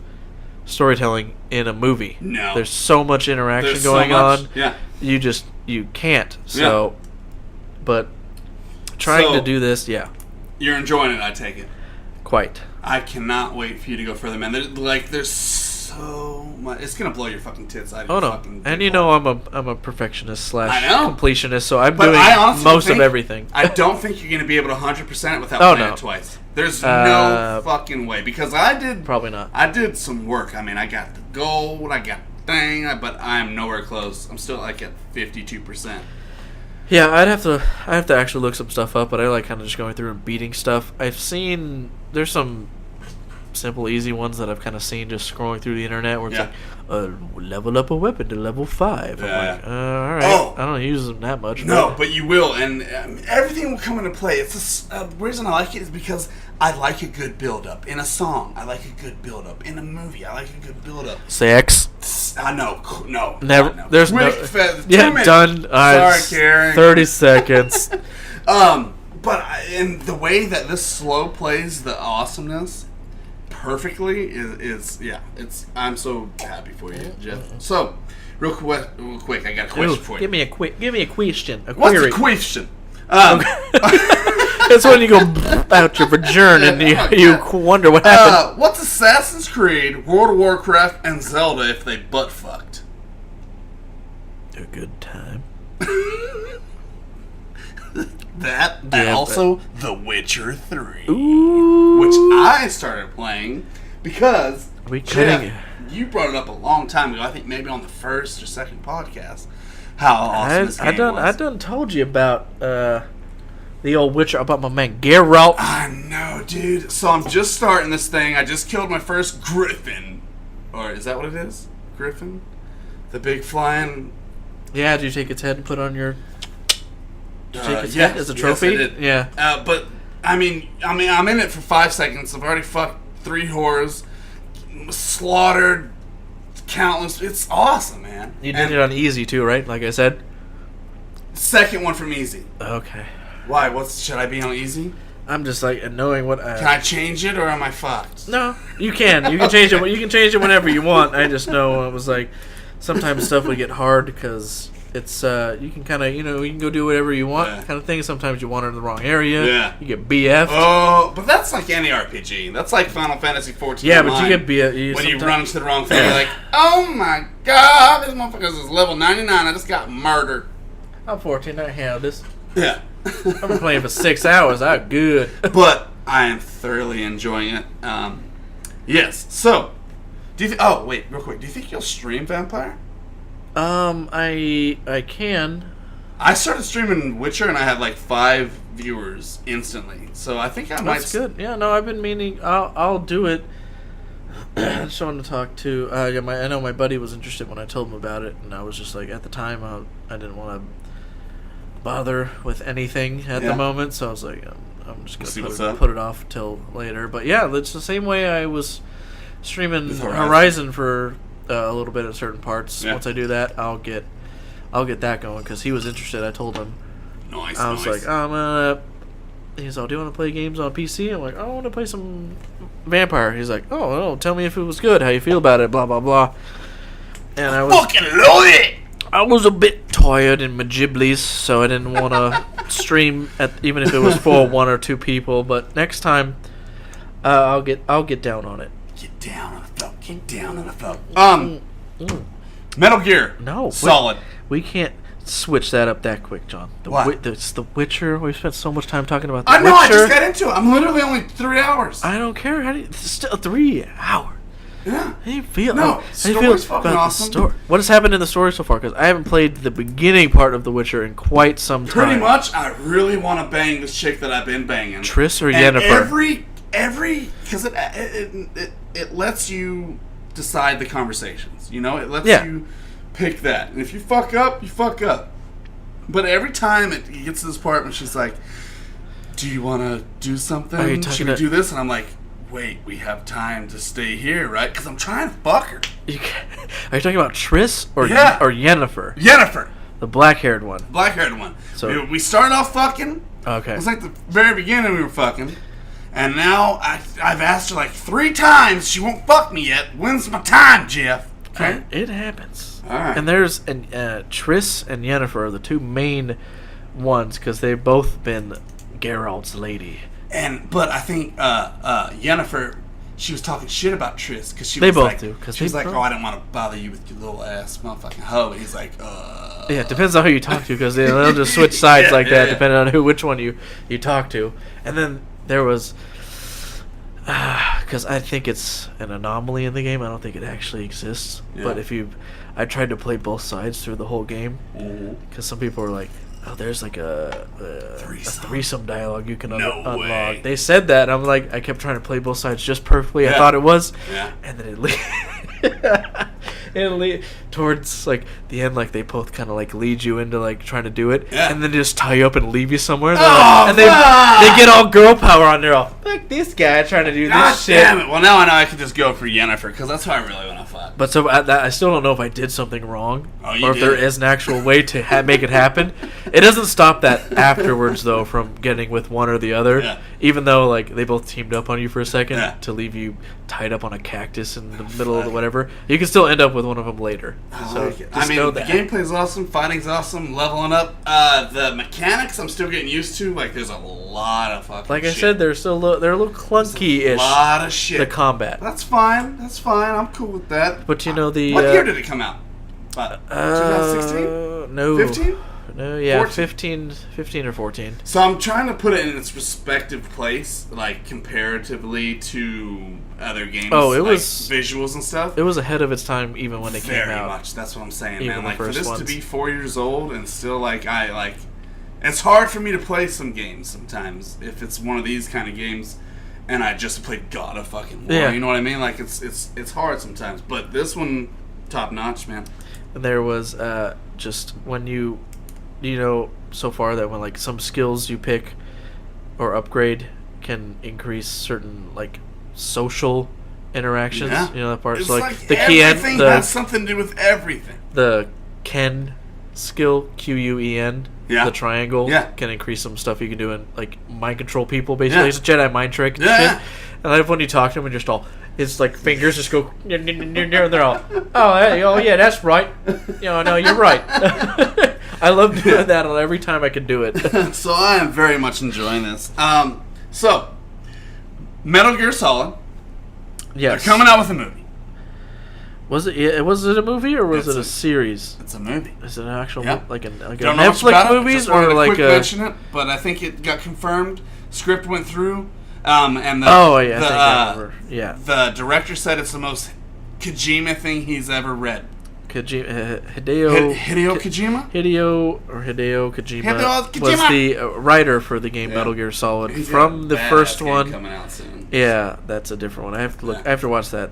storytelling in a movie.
No.
There's so much interaction going on.
Yeah.
You can't. So, but trying to do this,
You're enjoying it, I take it.
Quite.
I cannot wait for you to go further, man. There's so much. It's gonna blow your fucking tits out of your fucking
and I'm a perfectionist / completionist, so I'm doing most of everything.
I don't think you're gonna be able to 100% it without playing it twice. There's no fucking way, because I did.
Probably not.
I did some work. I got the gold. I got the thing, but I'm nowhere close. I'm still at 52%.
Yeah, I have to actually look some stuff up, but I like kind of just going through and beating stuff. I've seen there's some simple, easy ones that I've kind of seen just scrolling through the internet where it's level up a weapon to level 5. I'm like, all right, I don't use them that much.
No, but you will, and everything will come into play. It's the reason I like it is because I like a good build-up in a song. I like a good build-up in a movie. I like a good build-up.
Sex.
I know. No.
Never.
No.
There's
Quick,
no. Done.
Sorry, Karen.
30 seconds.
But in the way that this slow plays the awesomeness perfectly is it's. I'm so happy for you, Jeff. So, real quick, I got a question for you.
Give me a question.
What's the question?
That's when you go out your vagina and you wonder what happened.
What's Assassin's Creed, World of Warcraft, and Zelda if they butt fucked?
A good time.
That and also The Witcher 3,
Ooh.
which I started playing because
Jeff,
you brought it up a long time ago. I think maybe on the first or second podcast. How awesome this game was.
I done told you about the old Witcher, about my man Geralt.
I know, dude. So I'm just starting this thing. I just killed my first griffin, or is that what it is? Griffin, the big flying.
Yeah, did you take its head and put it on your? Did you take its
head
as a trophy?
Yes, I did.
Yeah.
But I'm in it for 5 seconds. I've already fucked 3 whores, slaughtered, countless. It's awesome, man.
You did it on easy too, right? Like I said.
Second one from easy.
Okay.
Why? Should I be on easy?
I'm just like knowing what.
Can I change it or am I fucked?
No, you can. You can change it. You can change it whenever you want. I just know it was like sometimes stuff would get hard because it's you can kind of you can go do whatever you want kind of thing. Sometimes you wander in the wrong area.
Yeah.
You get BF.
Oh, but that's like any RPG. That's like Final Fantasy 14.
Yeah, but you get BF
when you run to the wrong thing. You're like, oh my god, this motherfucker is level 99. I just got murdered.
I'm 14. I handle this.
Yeah.
I've been playing for 6 hours. I'm good.
But I am thoroughly enjoying it. Yes. So, oh wait, real quick. Do you think you'll stream Vampire?
I can.
I started streaming Witcher and I had like 5 viewers instantly. So I think I might.
That's good. Yeah. No, I've been meaning. I'll do it. I just wanted to talk to. I know my buddy was interested when I told him about it, and I was just like, at the time, I didn't want to bother with anything at the moment, so I was like, I'm just gonna put it off till later. But yeah, it's the same way I was streaming Horizon for a little bit at certain parts. Yeah. Once I do that, I'll get that going because he was interested. I told him.
Nice.
I was like, he's like, do you want to play games on PC? I'm like, I want to play some Vampire. He's like, oh, tell me if it was good. How you feel about it? Blah blah blah. And I was
fucking love it.
I was a bit tired in my giblies, so I didn't want to stream even if it was for 1 or 2 people. But next time, I'll get down on it.
Get down on the phone. Get down on the phone. Metal Gear.
No,
solid.
We can't switch that up that quick, John. It's The Witcher. We've spent so much time talking about The Witcher.
I know. I just got into it. I'm literally only 3 hours.
I don't care. It's still 3 hours.
Yeah.
How do you feel?
No, story's fucking awesome.
The story? What has happened in the story so far? Because I haven't played the beginning part of The Witcher in quite some time.
Pretty much, I really want to bang this chick that I've been banging.
Triss or Yennefer?
Because it lets you decide the conversations. It lets you pick that. And if you fuck up, you fuck up. But every time it gets to this part when she's like, do you want to do something? Should we do this? And I'm like, wait, we have time to stay here, right? Because I'm trying to fuck her.
Are you talking about Triss or Yennefer?
Yennefer.
The black-haired one.
Black-haired one. So we started off fucking.
Okay.
It was like the very beginning we were fucking. And now I've asked her like 3 times. She won't fuck me yet. When's my time, Jeff? Okay.
It happens.
All right.
And there's Triss and Yennefer are the 2 main ones because they've both been Geralt's lady.
But I think Yennefer, she was talking shit about Triss because she
was
like,
do.
She was like, I didn't want to bother you with your little ass motherfucking hoe. And he's like,
Yeah, it depends on who you talk to because they'll just switch sides that depending on which one you talk to. And then there was, because I think it's an anomaly in the game. I don't think it actually exists. Yeah. But I tried to play both sides through the whole game because some people were like, oh, there's like a threesome dialogue you can unlock.
Way.
They said that, and I'm like, I kept trying to play both sides just perfectly. I thought it was, and then it towards like the end, like they both kind of like lead you into like trying to do it, and then just tie you up and leave you somewhere. And they get all girl power on there. All fuck this guy trying to do this shit.
Damn it! Well, now I know I can just go for Yennefer because that's how I really want to fuck.
But so I still don't know if I did something wrong, or if there is an actual way to make it happen. It doesn't stop that afterwards though from getting with one or the other. Yeah. Even though like they both teamed up on you for a second to leave you tied up on a cactus in the middle of the whatever, you can still end up with one of them later. So
I mean, the gameplay's awesome, fighting's awesome, leveling up. The mechanics I'm still getting used to. Like, there's a lot of fucking
like
shit.
I said, they're a little clunky-ish.
A lot of shit.
The combat.
That's fine. I'm cool with that.
But
what year did it come out? 2016?
No.
15?
No, yeah,
15
or 14.
So I'm trying to put it in its respective place, like comparatively to other games.
Oh, it was
visuals and stuff.
It was ahead of its time, even when it came out.
Very much. That's what I'm saying,
even
man. Like for this
ones.
to be 4 years old and still it's hard for me to play some games sometimes if it's one of these kind of games, and I just played God of fucking War. You know what I mean? Like it's hard sometimes, but this one top notch, man.
There was just when you know so far that when like some skills you pick or upgrade can increase certain like social interactions.
Yeah.
You know that part.
It's
So
like
the key
everything has something to do with everything.
the Ken skill, Quen.
Yeah.
The triangle can increase some stuff you can do in like mind control people. Basically, it's a Jedi mind trick and shit. And then when you talk to them and just all, it's like fingers just go, and they're all, oh yeah, that's right. No, you're right. I love doing that every time I can do it.
So I am very much enjoying this. So Metal Gear Solid.
Yes.
They're coming out with a movie.
Was it a movie or was it a series?
It's a movie.
Is it an actual like a
Don't know
Netflix movies or like a?
Mention it, but I think it got confirmed. Script went through, and the
I think I remember. Yeah.
The director said it's the most Kojima thing he's ever read.
Hideo
Kojima?
Hideo Kojima was the writer for the game Metal Gear Solid from the first one.
Coming out soon.
Yeah, that's a different one. I have to look. I have to watch that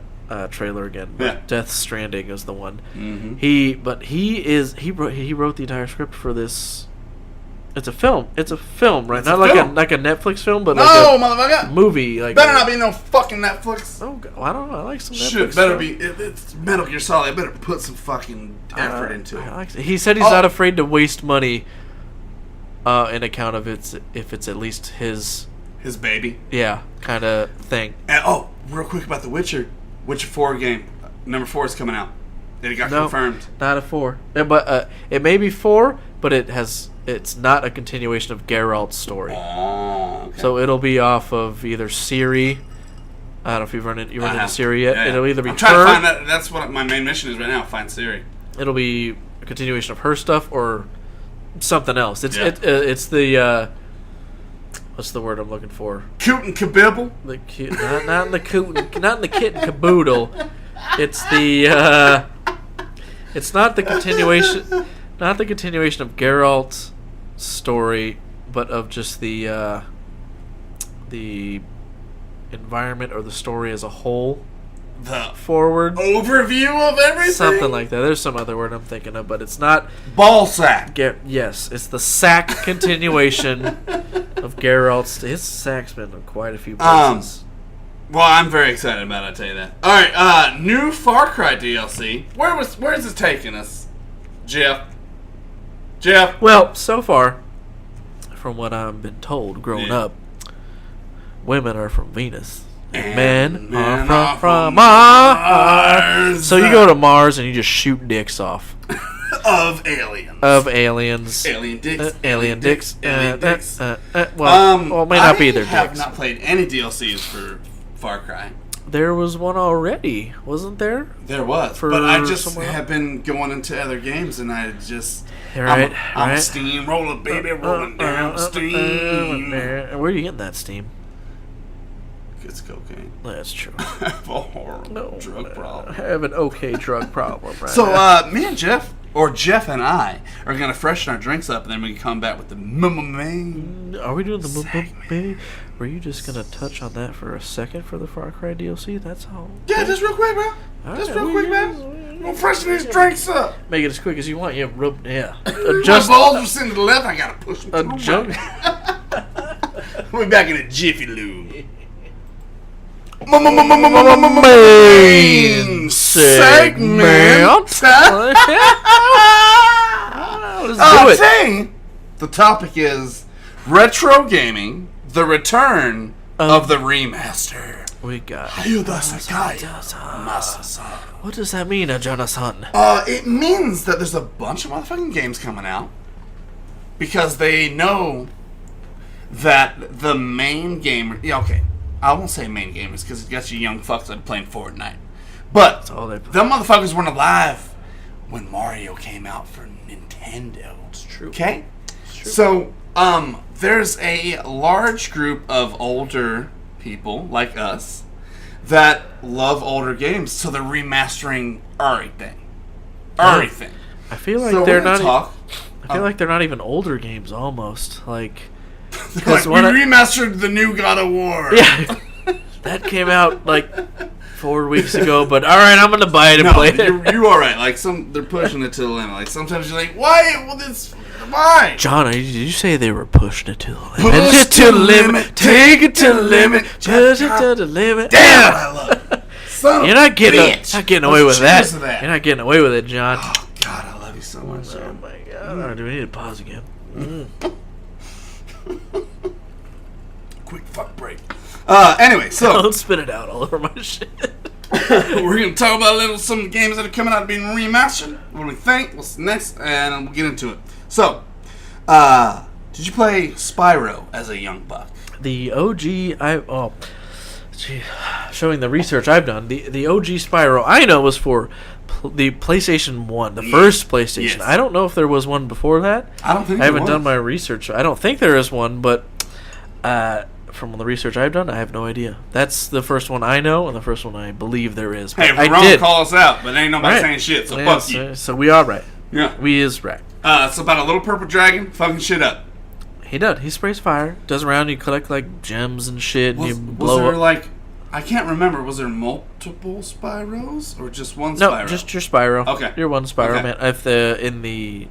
trailer again. But Death Stranding is the one.
Mm-hmm.
He wrote the entire script for this. It's a film. It's a film, right? Not like a Netflix film, but
motherfucker,
movie. Like
better not be no fucking Netflix.
Oh, God, I don't know. I like some Netflix.
Shit, better be. It's Metal Gear Solid. I better put some fucking effort into it.
He said he's not afraid to waste money. In account of if it's at least his
baby.
Yeah, kind of thing.
And real quick about the Witcher 4 game. Number 4 is coming out. It got confirmed.
Not a 4. But it may be 4, but it's not a continuation of Geralt's story.
Oh, okay.
So it'll be off of either Ciri. I don't know if you've run into Ciri yet.
Yeah.
It'll either be
I'm trying to find that. That's what my main mission is right now. Find Ciri.
It'll be a continuation of her stuff or something else. It's the what's the word I'm looking for?
Coot and Kabibble.
Not in the coot, not in the kit and caboodle. It's the it's not the continuation of Geralt's story, but of just the environment or the story as a whole.
The
forward
overview of everything.
Something like that. There's some other word I'm thinking of, but it's not
ball sack.
Yes, it's the sack continuation of Geralt's. His sack's been in quite a few places.
Well, I'm very excited about it, I'll tell you that. Alright, new Far Cry DLC. Where's this taking us? Jeff?
Well, so far, from what I've been told growing up, women are from Venus. And men are from Mars. So you go to Mars and you just shoot dicks off.
Of aliens.
Alien dicks.
Alien dicks.
Well, it may not be their dicks.
I have not played any DLCs for Far Cry.
There was one already, wasn't there?
There was, but I just have been going into other games, and I just I'm a steamroller, baby, rolling down steam.
Where are you getting that steam?
It's cocaine.
That's true.
I have a horrible drug problem.
I have an okay drug problem right
so,
now.
Me and Jeff, or Jeff and I, are going to freshen our drinks up, and then we can come back with the main.
Are we doing the baby? Were you just going to touch on that for a second for the Far Cry DLC? That's all.
Yeah, just real quick, bro. Just real quick, man. We'll freshen these drinks up.
Make it as quick as you want. Yeah,
Adjust. My balls are sitting to the left. I got to push them to the right. We're back in the Jiffy Lube. Main segment. Let's do it. The topic is retro gaming, the return of the remaster.
We got
What
does that mean, Jonathan?
It means that there's a bunch of motherfucking games coming out because they know that the main gamer. Yeah, okay. I won't say main gamers because it got you young fucks that are playing Fortnite. But them motherfuckers weren't alive when Mario came out for Nintendo.
It's true.
Okay? It's true. So, there's a large group of older people like us that love older games, so they're remastering everything. Everything.
I feel like they're not. I feel like they're not even older games. Almost like.
Like we remastered the new God of War.
Yeah, that came out like 4 weeks ago. But all right, I'm gonna buy it and play it.
You all right? Like they're pushing it to the limit. Like sometimes you're like, why? Well, why?
John, did you say they were pushing it to the limit? Push it to the limit. Take it to the limit. Push it to the limit.
Damn, I love it. son
You're
of
not
a
getting
bitch.
not getting away with
Cheers
that.
to that.
You're not getting away with it, John.
Oh, God, I love you so much.
Oh, my God. Do we need to pause again?
Quick fuck break. Anyway, so
Don't spit it out all over my shit.
we're going to talk about some games that are coming out being remastered. What do we think? What's next? And we'll get into it. So, did you play Spyro as a young buck?
The OG, showing the research I've done, the OG Spyro I know was for the PlayStation 1, the first PlayStation.
Yes.
I don't know if there was one before that.
I don't think
I haven't
there
done
was.
my research. I don't think there is one, but from the research I've done, I have no idea. That's the first one I know, and the first one I believe there is.
Hey,
But
if we're
I
wrong,
did.
call us out, but ain't nobody
Right.
saying shit, so
Yeah,
fuck you.
so we are right.
Yeah.
We is right.
It's about a little purple dragon fucking shit up.
He does. He sprays fire. Does around. You collect like gems and shit, and you
Was
blow
there
up.
like, I can't remember, was there multiple Spyros or just one
No,
Spyro?
just your Spyro.
Okay.
You're one Spyro,
Okay.
man. If in the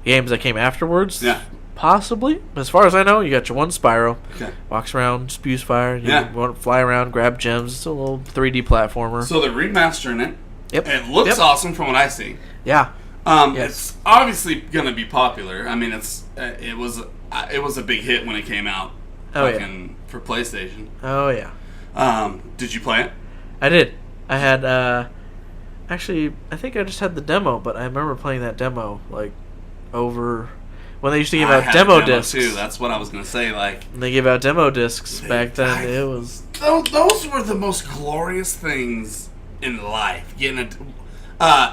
games that came afterwards,
Yeah.
possibly. As far as I know, you got your one Spyro.
Okay.
Walks around, spews fire. You
Yeah.
want to fly around, grab gems. It's a little 3D platformer.
So they're remastering it.
Yep.
It looks
Yep.
awesome from what I see.
Yeah. Yes.
It's obviously gonna be popular. I mean, it was a big hit when it came out.
Oh, yeah.
fucking for PlayStation.
Oh yeah.
Did you play it?
I did. I had actually, I think I just had the demo, but I remember playing that demo like over when they used to give
I
out
had
demo
a
discs.
too. That's what I was gonna say. Like,
And they gave out demo discs back then.
I-
It was
those were the most glorious things in life. Getting it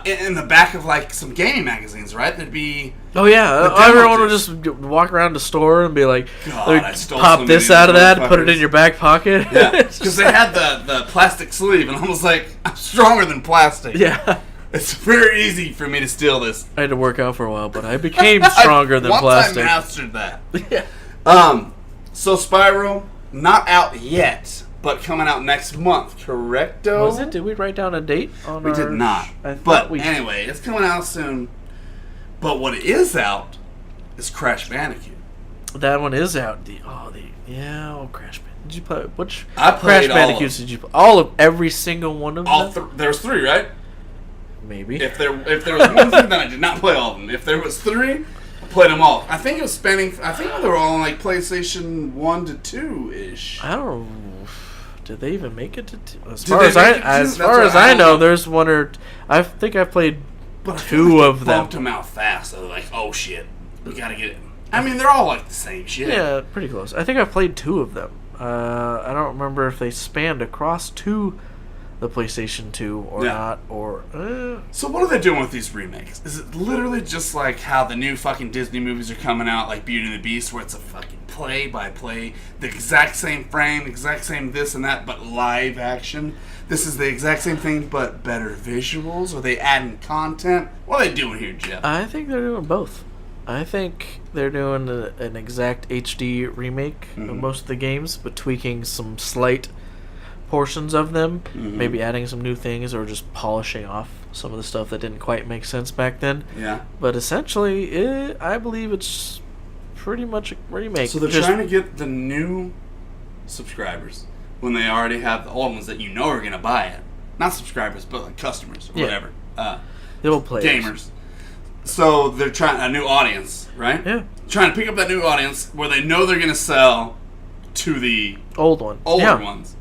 in the back of like some gaming magazines, right? There'd be
oh yeah.
The demo
Everyone would
disc.
just walk around the store and be like,
God,
"Let me
I stole
pop
so
this
many
out of that, and put it
motherfuckers."
in your back pocket."
yeah,
It's
because
just
they had the plastic sleeve, and I was like, I'm stronger than plastic.
yeah.
It's very easy for me to steal this.
I had to work out for a while, but I became stronger than
Once
plastic.
I mastered that.
Yeah.
So Spyro, not out yet, but coming out next month, correcto?
Was it? Did we write down a date on
We
our...
did not.
I thought
But
we...
anyway, it's coming out soon. But what is out is Crash Bandicoot.
That one is out. Crash Bandicoot. Did you play... Which
I
Crash
played all of
Bandicoots did you play? All of... Every single one of
All
them?
there's 3, right?
Maybe.
If there was one thing, then I did not play all of them. If there was 3, I played them all. I think it was spanning. I think they were all on like PlayStation 1 to 2 ish.
I don't... Did they even make it to... As
Did
far
they
as
make
I...
it to?
As
That's
far
what
as
I
I
don't
know,
know.
there's one or... I think I've played
But I feel
2
like
of
they
them.
bumped them out fast. So they're like, oh shit, we gotta get it. I mean, they're all like the same shit.
Yeah, pretty close. I think I've played 2 of them. I don't remember if they spanned across to the PlayStation 2 or
Yeah.
not, or...
So what are they doing with these remakes? Is it literally just like how the new fucking Disney movies are coming out, like Beauty and the Beast, where it's a fucking play-by-play, the exact same frame, exact same this and that, but live action? This is the exact same thing, but better visuals? Are they adding content? What are they doing here, Jeff?
I think they're doing both. I think they're doing an exact HD remake of most of the games, but tweaking some slight portions of them, maybe adding some new things or just polishing off some of the stuff that didn't quite make sense back then.
Yeah.
But essentially, I believe it's pretty much a remake.
So they're
Just-
trying to get the new subscribers when they already have the old ones that you know are going to buy it. Not subscribers, but like customers or
Yeah.
whatever.
the old players.
Gamers. So they're trying a new audience, right?
Yeah.
Trying to pick up that new audience where they know they're going to sell to the
Old one.
older
Yeah.
ones.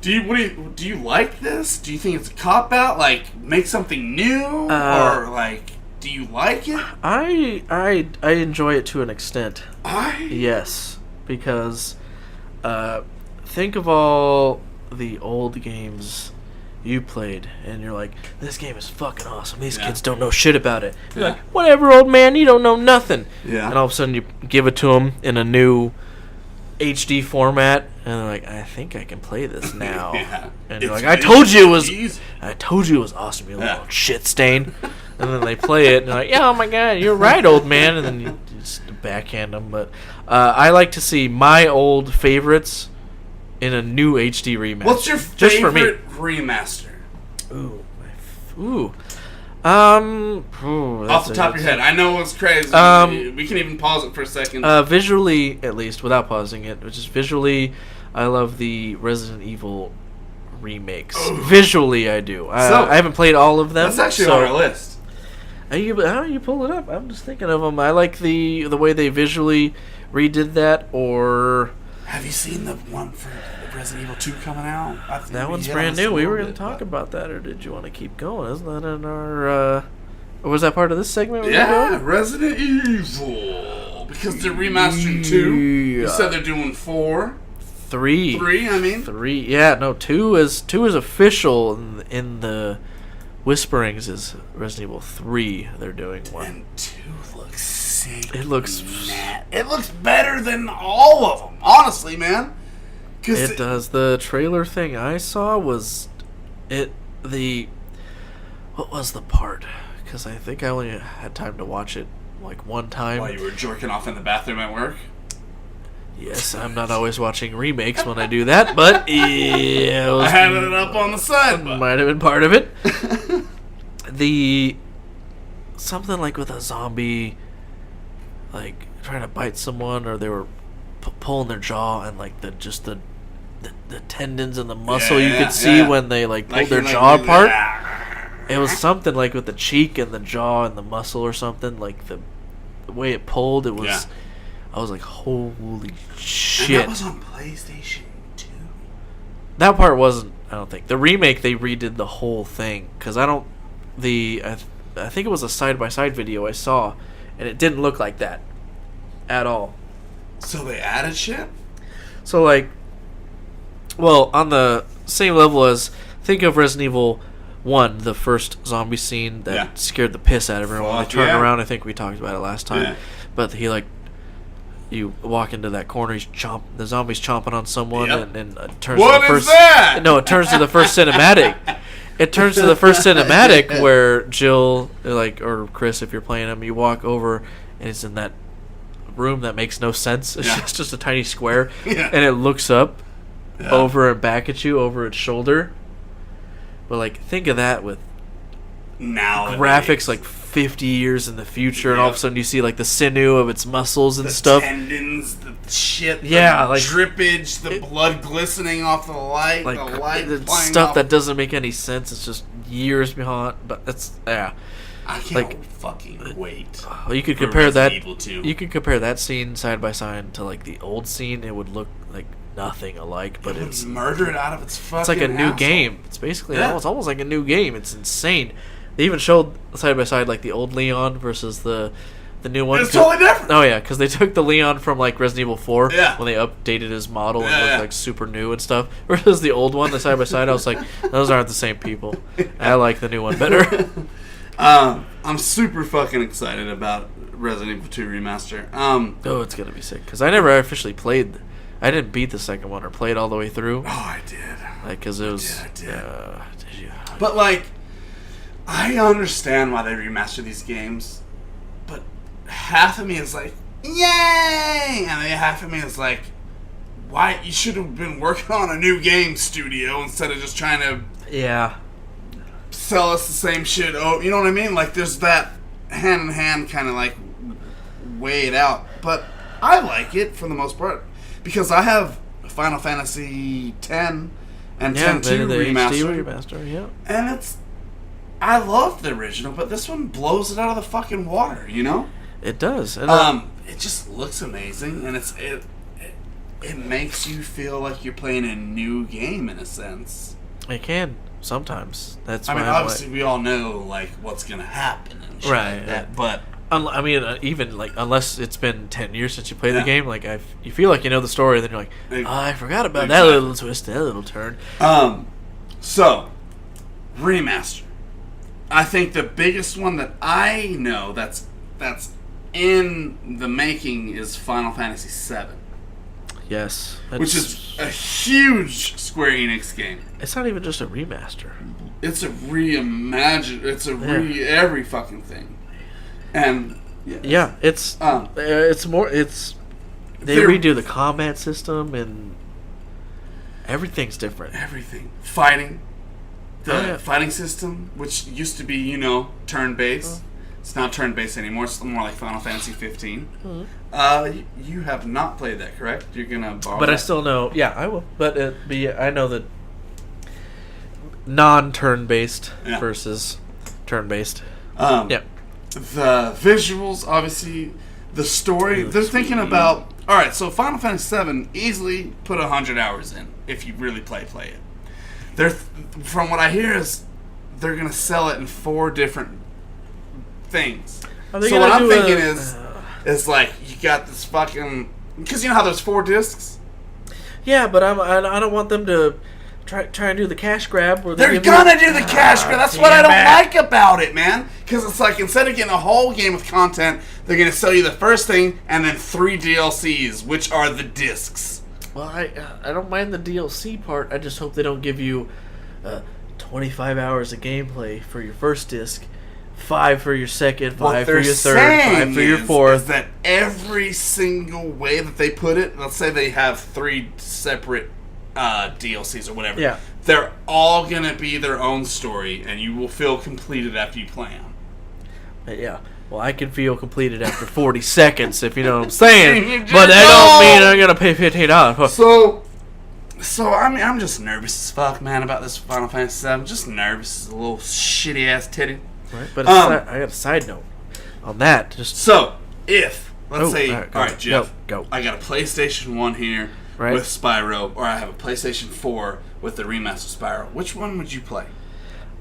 Do you like this? Do you think it's a cop out? Like make something new, or like do you like it?
I enjoy it to an extent.
I
Yes, because think of all the old games you played, and you're like, this game is fucking awesome. These
Yeah.
kids don't know shit about it. You're
Yeah.
like, whatever, old man, you don't know nothing.
Yeah.
And all of a sudden you give it to them in a new HD format, and they're like, I think I can play this now.
Yeah.
And you're
It's
like, I told you it was
easy.
awesome, you
Yeah.
little shit stain. And then they play it, and they're like, yeah, oh my god, you're right, old man. And then you just backhand them. But I like to see my old favorites in a new HD remaster.
What's your
Just for me.
favorite remaster?
Ooh. Ooh,
Off the top of your head, I know it's crazy. We can even pause it for a second.
Visually, at least, without pausing it, which is visually, I love the Resident Evil remakes. Visually, I do. I haven't played all of them.
That's actually on our list.
How you pull it up? I'm just thinking of them. I like the way they visually redid that. Or
have you seen the one for Resident Evil 2 coming out?
That one's brand new. We were going to talk about that, or did you want to keep going? Isn't that in our? Or was that part of this segment?
Yeah, Resident Evil. Because they're remastering 2. You said they're doing 4.
3.
3, I mean.
3. Yeah, no. 2 is official in the whisperings. Is Resident Evil 3? They're doing one.
And 2 looks sick.
It looks.
It looks better than all of them. Honestly, man.
It does. The trailer thing I saw was what was the part? Because I think I only had time to watch it like one time.
While you were jerking off in the bathroom at work?
Yes, I'm not always watching remakes when I do that, but yeah,
I had it up on the side.
Might have been part of it. Something like with a zombie, like trying to bite someone, or they were pulling their jaw, and like the tendons and the muscle you could see when they like pulled their jaw apart. It was something like with the cheek and the jaw and the muscle or something, like the way it pulled. It was. Yeah. I was like, holy shit!
And that was on PlayStation 2.
That part wasn't. I don't think the remake. They redid the whole thing because I think it was a side by side video I saw, and it didn't look like that at all.
So they added shit.
So like, well, on the same level as think of Resident Evil 1, the first zombie scene that scared the piss out of everyone. When they turned around, I think we talked about it last time. Yeah. But he you walk into that corner, the zombie's chomping on someone, and it turns to the first. That? No, it turns to the first cinematic. It turns to the first cinematic where Jill, or Chris, if you're playing him, you walk over and it's in that room that makes no sense. It's just a tiny square, and it looks up over and back at you over its shoulder. But think of that with
now
graphics 50 years in the future, and all of a sudden you see the sinew of its muscles and stuff,
tendons, the shit, the drippage, the blood glistening off the light, the
stuff that doesn't make any sense. It's just years behind, but
I can't fucking wait.
Well, you could compare that. You could compare that scene side by side to the old scene. It would look like nothing alike, but it's
murdered out of its fucking.
It's like a new game. It's basically it's almost like a new game. It's insane. They even showed side by side the old Leon versus the new one.
It's totally different.
Oh yeah, because they took the Leon from Resident Evil 4 when they updated his model and looked super new and stuff. Versus the old one, the side by side. I was like, those aren't the same people. I like the new one better.
I'm super fucking excited about Resident Evil 2 remaster.
It's gonna be sick because I never officially played. I didn't beat the second one or play it all the way through.
Oh, I did.
Because it was.
I did. Did you? But I understand why they remaster these games, but half of me is like, yay! And then half of me is like, why? You should have been working on a new game, studio, instead of just trying to sell us the same shit. Oh, you know what I mean? There's that hand in hand kind of weigh it out. But I like it for the most part because I have Final Fantasy X and X-2 remastered. And I love the original, but this one blows it out of the fucking water, you know?
It does.
It just looks amazing, and it makes you feel like you're playing a new game in a sense.
It can sometimes. That's
obviously we all know what's gonna happen and shit like that, but
even unless it's been 10 years since you played the game, you feel like you know the story, then you're like, I forgot about that little twist, that little turn.
So remaster. I think the biggest one that I know that's in the making is Final Fantasy VII.
Yes.
Which is a huge Square Enix game.
It's not even just a remaster.
It's a reimagine. It's a every fucking thing. And
it's more. They redo the combat system and everything's different.
Everything. Fighting. The fighting system, which used to be, turn-based. It's not turn-based anymore. It's more like Final Fantasy 15. You have not played that, correct? You're going to borrow
But
that?
I still know. Yeah, I will. But I know that non-turn-based versus turn-based.
The visuals, obviously, the story. They're thinking about. All right, so Final Fantasy VII easily put 100 hours in if you really play it. They're from what I hear is they're gonna sell it in 4 different things. So what I'm thinking is like you got this fucking because you know how there's 4 discs.
Yeah, but I don't want them to try and do the cash grab. Where
They're gonna do the cash grab. That's what I don't like about it, man. Because it's like instead of getting a whole game of content, they're gonna sell you the first thing and then 3 DLCs, which are the discs.
Well, I don't mind the DLC part. I just hope they don't give you 25 hours of gameplay for your first disc, 5 for your second, 5 for your third, 5 for your fourth.
Is that every single way that they put it, let's say they have 3 separate DLCs or whatever.
Yeah.
They're all going to be their own story, and you will feel completed after you play them.
Yeah. Well, I can feel completed after 40 seconds, if you know what I'm saying. But that don't mean I'm going to pay $15.
So I'm just nervous as fuck, man, about this Final Fantasy VII. Just nervous as a little shitty ass titty.
Right, but I got a side note on that.
So if let's say,
all
right, Jeff,
go.
I got a PlayStation 1 here with Spyro, or I have a PlayStation 4 with the remastered Spyro. Which one would you play?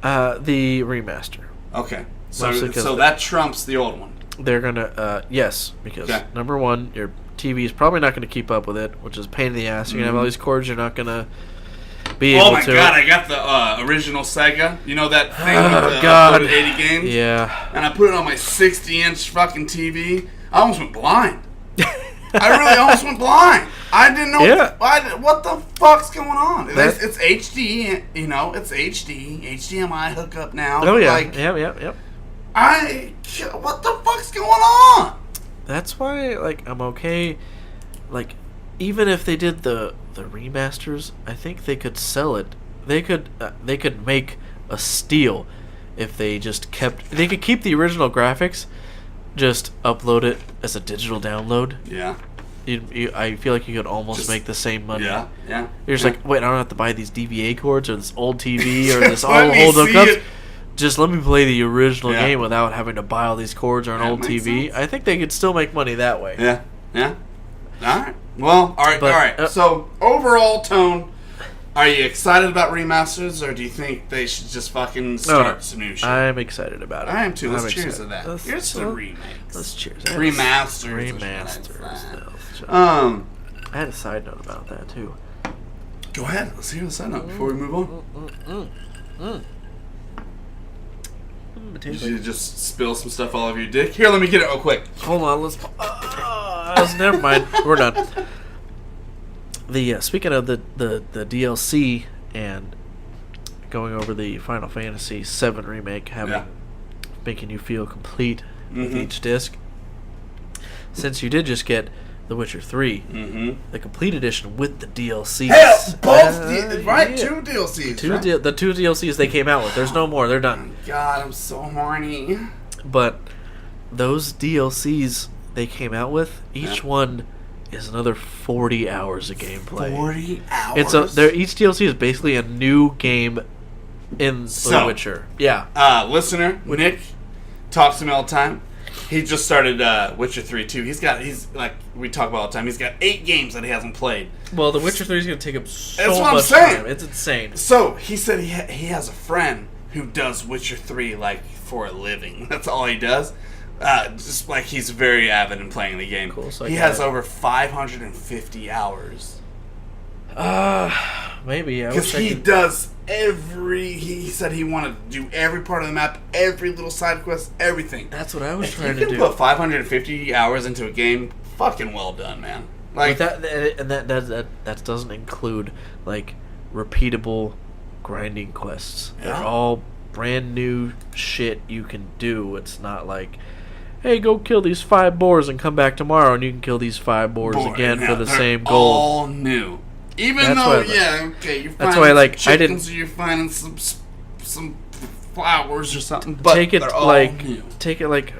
The remaster.
Okay, so that trumps the old one.
They're gonna yes, because number one, your TV is probably not going to keep up with it, which is a pain in the ass. You're gonna have all these cords you're not gonna be able to.
Oh my god, I got the original Sega. You know that thing with the uploaded 80 games?
Yeah.
And I put it on my 60-inch fucking TV. I almost went blind. I really almost went blind. I didn't know what the fuck's going on. It's HD, you know, it's HD, HDMI hookup now.
Oh yeah,
like,
yep.
What the fuck's going on?
That's why, like, I'm okay. Like, even if they did the remasters, I think they could sell it. They could make a steal if they just kept. They could keep the original graphics, just upload it as a digital download.
Yeah.
I feel like you could almost make the same money.
Yeah.
You're just like, wait, I don't have to buy these DVA cords or this old TV or this old hookups. Just let me play the original game without having to buy all these cords or an old TV. Sense. I think they could still make money that way.
Yeah. All right. Well, all right. So, overall tone, are you excited about remasters, or do you think they should just fucking start some new shit?
I'm excited about it.
I am too. Let's cheers to that. Here's to the remakes.
Let's cheers.
Remasters.
I had a side note about that, too.
Go ahead. Let's hear the side note before we move on. Did you just spill some stuff all over your dick? Here, let me get it real quick.
Hold on, never mind. We're done. Speaking of the DLC and going over the Final Fantasy VII remake, making you feel complete with each disc. Since you did just get The Witcher 3, the complete edition with the DLCs.
Hell, both, right? 2 DLCs.
The 2 DLCs they came out with. There's no more. They're done.
God, I'm so horny.
But those DLCs they came out with, each one is another 40 hours of gameplay.
40 hours?
Each DLC is basically a new game in The Witcher. Yeah.
Listener, Nick talks to me all the time. He just started Witcher 3 too. He's like we talk about all the time. He's got 8 games that he hasn't played.
Well, The Witcher 3 is going to take up so
That's what
much
I'm saying.
time. It's insane.
So he said he has a friend who does Witcher 3 like for a living. That's all he does. Just like he's very avid in playing the game. Cool. So he has over 550 hours.
Maybe.
Because he does he said he wanted to do every part of the map, every little side quest, everything.
That's what I was trying to do.
If you can put 550 hours into a game, fucking well done, man. Like
that doesn't include like repeatable grinding quests. They're all brand new shit you can do. It's not like, hey, go kill these 5 boars and come back tomorrow and you can kill these 5 boars again for the same goal.
All new. Even though, you're finding chickens or you're finding some flowers or something, but they're all new.
Take it like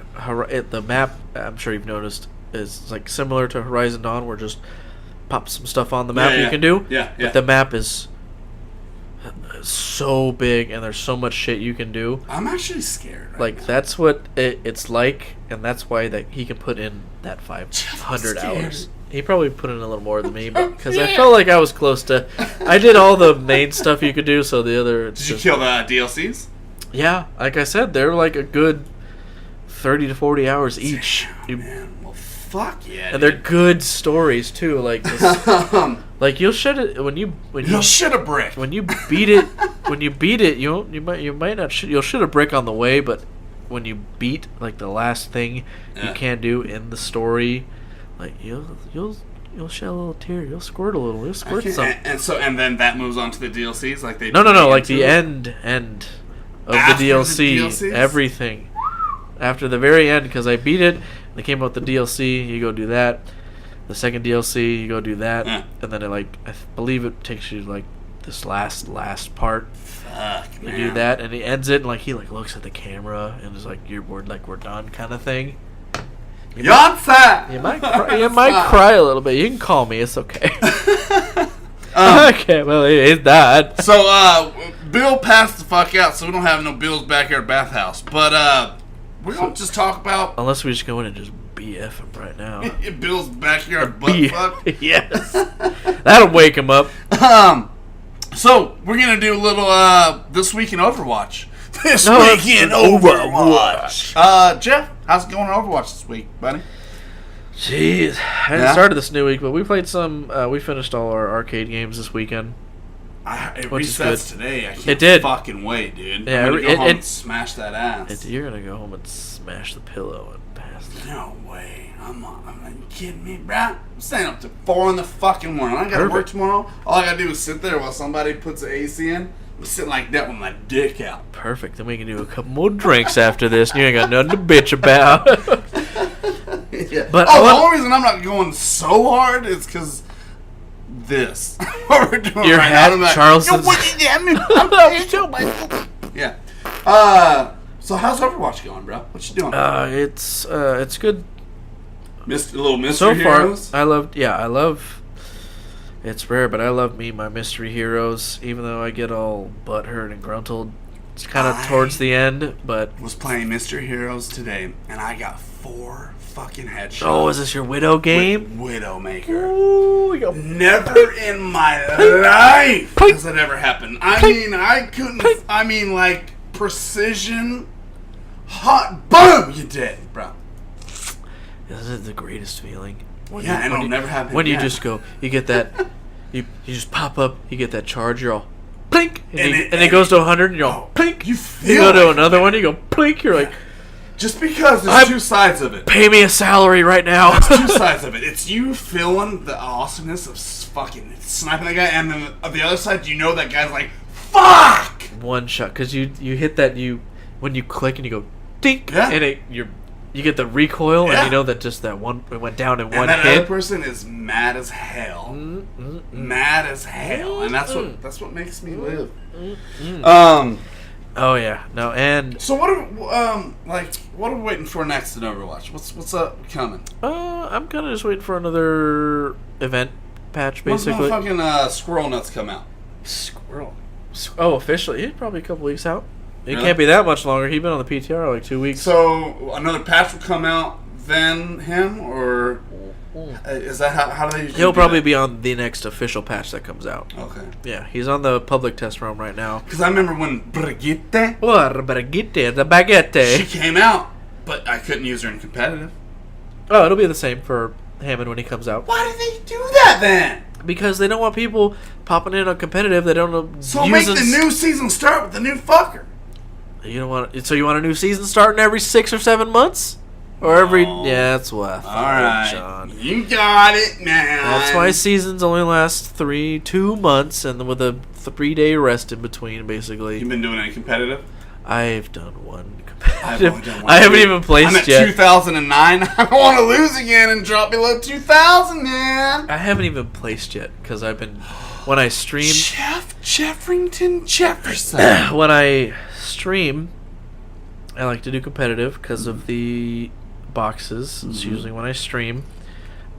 the map, I'm sure you've noticed, is like similar to Horizon Dawn, where just pop some stuff on the map you can do.
Yeah.
But the map is so big, and there's so much shit you can do.
I'm actually scared. Right
Like
now.
that's what it's like, and that's why that he can put in that 500 hours. He probably put in a little more than me, but because I felt like I was close to. I did all the main stuff you could do, so the other.
Did you kill the DLCs?
Yeah, like I said, they're like a good 30 to 40 hours each.
Damn, man. Well, fuck yeah.
And they're good stories too. Like this, like you'll shit it when you
You'll shit a brick.
when you beat it you might not you'll shit a brick on the way, but when you beat like the last thing you can do in the story, like you'll shed a little tear, you'll squirt a little, you'll squirt something.
And then that moves on to the DLCs, like they
No, like the
it?
end of
After
the DLC,
the DLCs?
everything after the very end, because I beat it. They came out with the DLC. You go do that. The second DLC, you go do that,
Yeah.
and then I believe it takes you like this last part.
Fuck,
You
man.
do that, and he ends it, and like he like looks at the camera and is like, we're done," kind of thing.
Yonsa!
You might cry a little bit. You can call me. It's okay. Okay, well, he's died.
So, Bill passed the fuck out, so we don't have no Bill's backyard bathhouse. But, we're going to just talk about
Unless we just go in and just BF him right now.
Bill's backyard butt fuck.
Yes. That'll wake him up.
So, we're going to do a little, This Week in Overwatch. This
No,
Week
it's
in Overwatch. Jeff, how's it going on Overwatch this week, buddy?
Jeez. I hadn't started this new week, but we played some, we finished all our arcade games this weekend.
It
Which is
resets
good.
today. I can't
It did.
fucking wait, dude.
Yeah,
I'm gonna go home
it-
and smash that ass.
You're going to go home and smash the pillow and pass it.
No way. I'm you kidding me, bro? I'm staying up to 4 in the fucking morning. I gotta work
Perfect.
tomorrow. All I gotta do is sit there while somebody puts the AC in. I'm sitting like that with my dick out.
Perfect. Then we can do a couple more drinks after this, and you ain't got nothing to bitch about.
Yeah.
But
the only reason I'm not going so hard is because this. What we're doing
Your
right
hat,
now. I'm like,
Charleston's-
"Yo, what you I'm Yeah. So how's Overwatch going, bro? What you doing?
It's good.
A little mystery
So far,
heroes?
I love. It's rare, but I love my mystery heroes. Even though I get all butthurt and gruntled, it's kind of towards the end. But
Was playing Mystery Heroes today, and I got 4 fucking headshots.
oh, is this your Widow game?
With Widowmaker.
Ooh, you go.
Never in my life has that ever happened. I mean, I couldn't. I mean, like precision, hot boom, you dead, bro.
This is the greatest feeling.
Yeah, and it'll never happen
When you
again.
just go, you get that, you just pop up, you get that charge, you're all plink, and
And
it goes to 100, and you're all plink.
You
You
feel
go to
like
another one, you go plink. You're like,
just because there's
I'm-
2 sides of it.
pay me a salary right now.
There's 2 sides of it. It's you feeling the awesomeness of fucking sniping that guy, and then on the other side, you know that guy's like, fuck!
One shot, because you hit that when you click and you go dink,
Yeah.
and you get the recoil, and
Yeah.
you know that just that one it went down in
And
one
that
hit.
other person is mad as hell. Mad as hell. And that's what makes me live.
Oh yeah, no, and
So what are we waiting for next in Overwatch? What's up coming?
I'm kind of just waiting for another event patch, basically.
When's my fucking Squirrel Nuts come out?
Squirrel. Oh, officially, he's probably a couple weeks out. It
Really?
can't be that much longer. He's been on the PTR like 2 weeks.
So another patch will come out then him, or is that how do they usually
He'll
do
probably
that?
be on the next official patch that comes out.
Okay.
Yeah, he's on the public test roam right now.
Because I remember when Brigitte,
Oh, baguette, the baguette.
she came out, but I couldn't use her in competitive.
Oh, it'll be the same for Hammond when he comes out.
Why did they do that then?
Because they don't want people popping in on competitive. They don't know.
So make the new season start with the new fucker.
You don't want. So you want a new season starting every 6 or 7 months, or every? Yeah, that's what I thought,
All right,
John.
you got it now.
That's why seasons only last 2 months, and with a 3-day rest in between, basically.
You've been doing any competitive?
I've done one
I've
competitive.
only done one.
I haven't even placed
I'm at
yet.
2009. I don't want to lose again and drop below 2000, man.
I haven't even placed yet because I've been when I stream.
Jeff Jeffrington Jefferson.
When I stream, I like to do competitive because of the boxes. It's usually when I stream,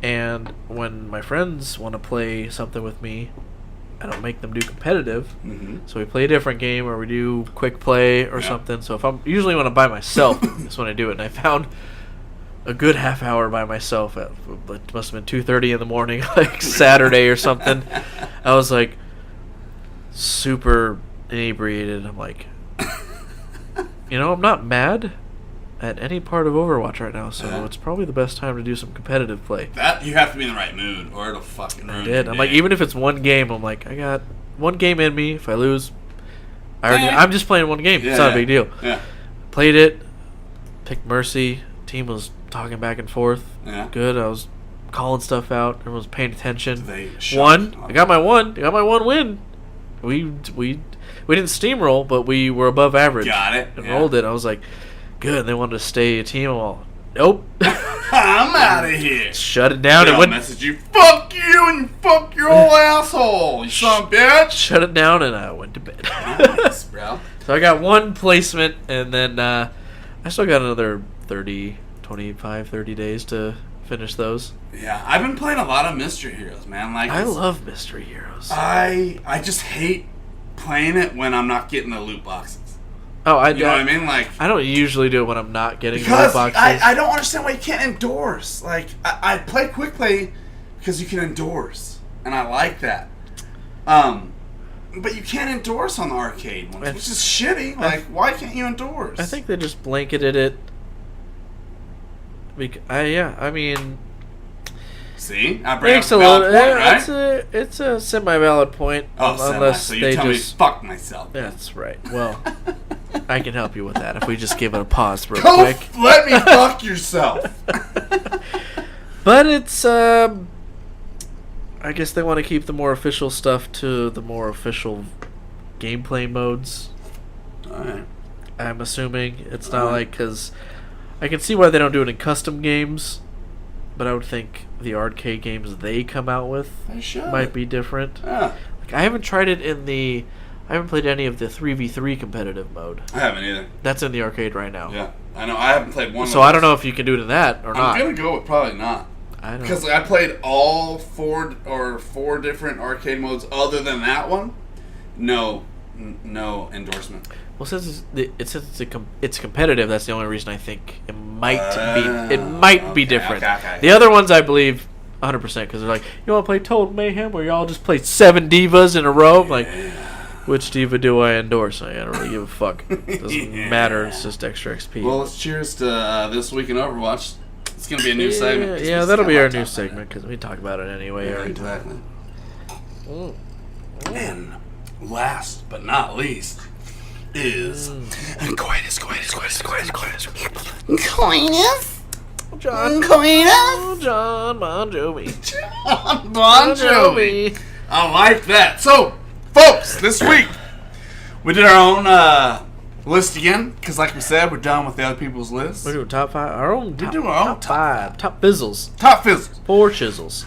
and when my friends want to play something with me, I don't make them do competitive.
Mm-hmm.
So we play a different game, or we do quick play or something. So if I'm usually when I'm by myself, that's when I do it. And I found a good half hour by myself. It must have been 2:30 in the morning, like Saturday or something. I was like super inebriated. I'm like, I'm not mad at any part of Overwatch right now, so it's probably the best time to do some competitive play.
That you have to be in the right mood, or it'll fucking ruin your
I'm
day.
like, even if it's one game, I'm like, I got one game in me. If I lose, I'm just playing one game. It's not a big deal.
Yeah.
Played it, picked Mercy. Team was talking back and forth.
Yeah.
Good. I was calling stuff out. Everyone was paying attention.
They
won. I got my one. I got my one win. We didn't steamroll, but we were above average.
Got it.
And rolled it. I was like, good. They wanted to stay a team. I'm all, nope.
I'm out of here.
Shut it down.
I'll message you. Fuck you and fuck your whole asshole. You son of a bitch.
Shut it down, and I went to bed.
Nice, bro.
So I got one placement, and then I still got another 30 days to finish those.
Yeah, I've been playing a lot of Mystery Heroes, man. Like
I love Mystery Heroes.
I just hate playing it when I'm not getting the loot boxes.
Oh,
you know what I mean? Like,
I don't usually do it when I'm not getting the loot
because
boxes.
I don't understand why you can't endorse. Like, I play quick play because you can endorse, and I like that. But you can't endorse on the arcade ones, which is shitty. Like, why can't you endorse?
I think they just blanketed it. I mean,
see, I bring up
makes
a
a
valid
little.
point, right?
It's a semi-valid point.
Oh,
unless
so you
they
tell me
just
fuck myself.
That's right. Well, I can help you with that if we just give it a pause real
Go
quick.
Let me fuck yourself.
But it's I guess they want to keep the more official stuff to the more official gameplay modes.
Alright.
I'm assuming it's not like, because I can see why they don't do it in custom games, but I would think the arcade games they come out with might be different.
Yeah.
Like, I haven't tried it I haven't played any of the 3v3 competitive mode.
I haven't either.
That's in the arcade right now.
Yeah, I know. I haven't played one.
So I don't know if you can do it in that or not.
I'm gonna go with probably not. Because I played all four different arcade modes other than that one. No endorsement.
Well, since it's competitive, that's the only reason I think it might be different.
Okay.
The other ones I believe 100% because they're like, you want to play Total Mayhem where y'all just play 7 divas in a row? I'm like, which diva do I endorse? I don't really give a fuck. It doesn't matter. It's just extra XP.
Well, let's cheers to This Week in Overwatch. It's gonna be a new segment.
Yeah, that'll be our new segment because we talk about it anyway.
Yeah, exactly. And last but not least is coitus. John
Bon Jovi.
John Bon Jovi. I like that. So, folks, this week we did our own list again because, like we said, we're done with the other people's lists.
We're doing top 5. Our own.
We do our own
top 5. Top fizzles.
Top fizzles.
4 chisels.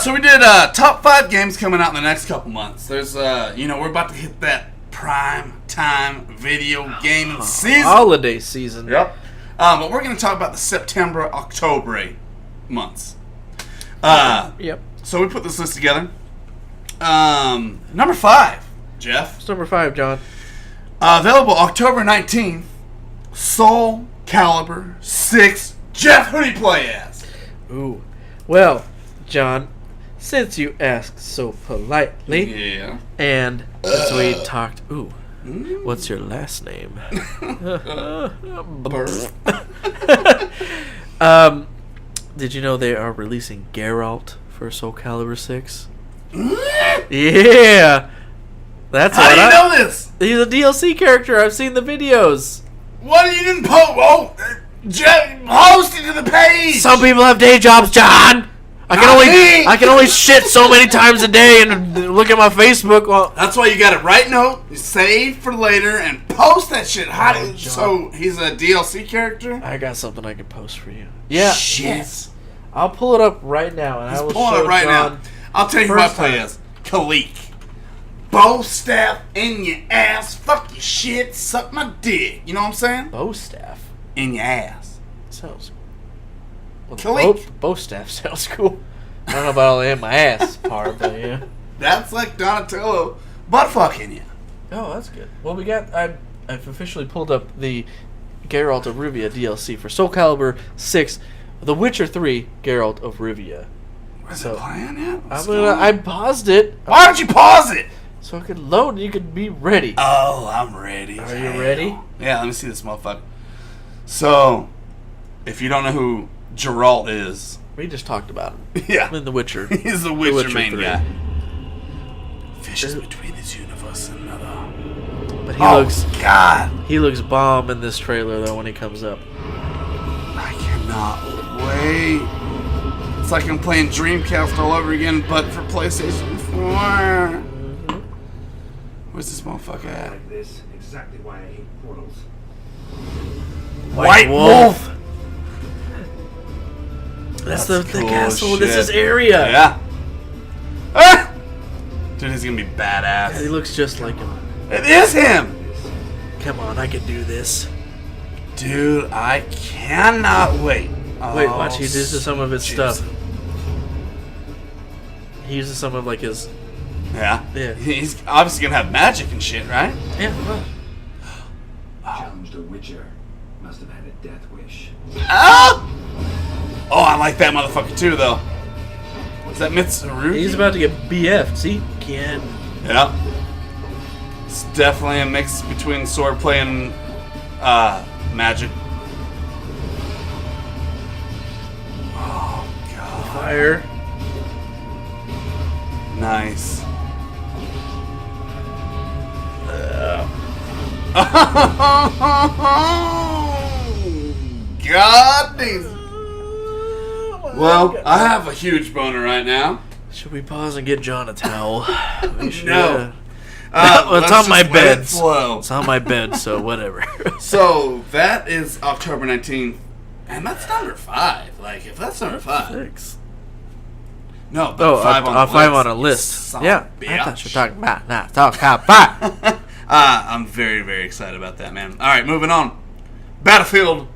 So we did top 5 games coming out in the next couple months. There's we're about to hit that prime time video gaming season.
Holiday season.
Yep. But we're going to talk about the September, October months.
Yep.
So we put this list together. Number 5, Jeff.
What's number 5, John?
Available October 19th, Soul Calibur 6. Jeff, who do you play as?
Ooh. Well, John, since you asked so politely,
Yeah.
and since we talked, what's your last name? Did you know they are releasing Geralt for Soul Calibur 6? Yeah. That's
How do you know this?
He's a DLC character. I've seen the videos.
What, you didn't post? Oh, Jeff, post it to the page.
Some people have day jobs, John. I can only shit so many times a day and look at my Facebook. Well,
that's why you got to write note, save for later, and post that shit. So he's a DLC character?
I got something I can post for you. Yeah.
Shit.
I'll pull it up right now, and I will
pull
show
it right
John
now. I'll tell you who I play as. Khalik. Bow staff in your ass. Fuck your shit. Suck my dick. You know what I'm saying?
Bow staff
in your ass.
Sounds.
Khalik.
Bow staff sounds cool. I don't know about all the in my ass part, but yeah.
That's like Donatello butt fucking you.
Oh, that's good. Well, we got. I've officially pulled up the Geralt of Rivia DLC for Soul Calibur 6, The Witcher 3, Geralt of Rivia.
Is it playing yet?
I paused it.
Why would you pause it?
So I could load and you could be ready.
Oh, I'm ready.
Are you ready?
Yeah, let me see this motherfucker. So, if you don't know who Geralt is,
We just talked about him.
yeah,
In The Witcher.
he's the Witcher main
3.
guy. Fishes between this universe and another.
But he looks
God,
he looks bomb in this trailer though when he comes up.
I cannot wait. It's like I'm playing Dreamcast all over again, but for PlayStation 4. Where's this motherfucker at?
Like this, exactly why I hate portals.
White Wolf.
That's
That's
the
cool
castle.
shit.
This is area.
Yeah. Ah! Dude, he's gonna be badass.
He looks just like him.
It is him!
Come on, I can do this.
Dude, I cannot wait.
Wait, watch. He uses some of his
Jesus.
stuff. He uses some of like his.
Yeah?
Yeah.
He's obviously gonna have magic and shit, right?
Yeah. Well,
Challenged a witcher. Must have had a death wish.
Ah! Oh, I like that motherfucker too, though. Is that Mitsurugi?
he's about to get BF'd. See, kid.
Yeah. It's definitely a mix between swordplay and magic. Oh, God.
Fire.
Nice. God damn. Well, I have a huge boner right now.
Should we pause and get John a towel? We should.
No.
It's on my bed.
It's slow.
It's on my bed, so whatever.
So that is October 19th, and that's number 5. Like, if that's number 5,
6.
no, but 5 on the list.
5 on a list.
Son
Yeah,
of a
I thought
bitch.
you were talking about not talk about 5.
I'm very, very excited about that, man. All right, moving on. Battlefield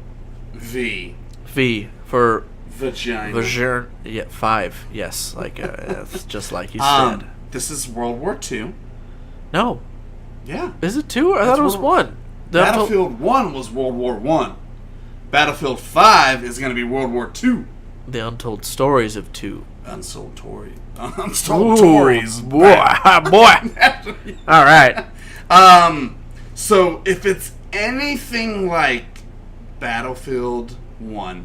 V.
V for
Vagina.
yeah, 5. Yes, like it's just like you said.
This is World War II.
No,
Yeah.
is it 2? I thought it was 1.
Battlefield 1 was World War 1. Battlefield 5 is going to be World War 2.
The Untold Stories of 2.
Unsold Tories. Unsold Tories.
boy. All right.
So if it's anything like Battlefield 1,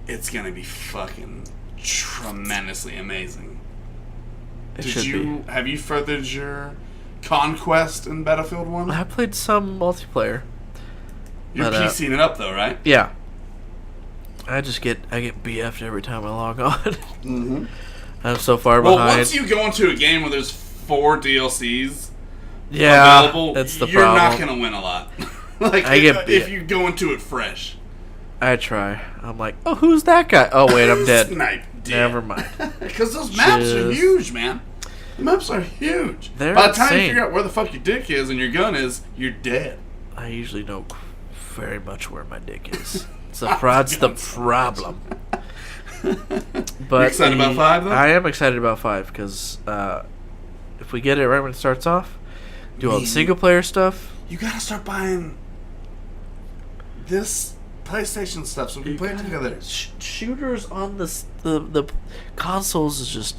it's gonna be fucking tremendously amazing.
It should be.
Have you furthered your conquest in Battlefield 1?
I played some multiplayer.
You're
but,
PCing it up though, right?
Yeah. I get BF'd every time I log on.
Mm-hmm.
I'm so far
Well,
behind.
once you go into a game where there's 4 DLCs
yeah,
available,
that's the
you're
problem.
not gonna win a lot. Like if you go into it fresh.
I try. I'm like, oh, who's that guy? Oh, wait, I'm dead.
Snipe dead.
Never mind.
Because those maps are
Just-
huge, man. The maps are huge.
They're
By the time you
insane.
figure out where the fuck your dick is and your gun is, you're dead.
I usually know very much where my dick is. That's the problem. But
You excited about 5 though?
I am excited about 5 because if we get it right when it starts off, do all the single player stuff.
You gotta start buying this PlayStation stuff so we can play it together.
Shooters on the consoles is just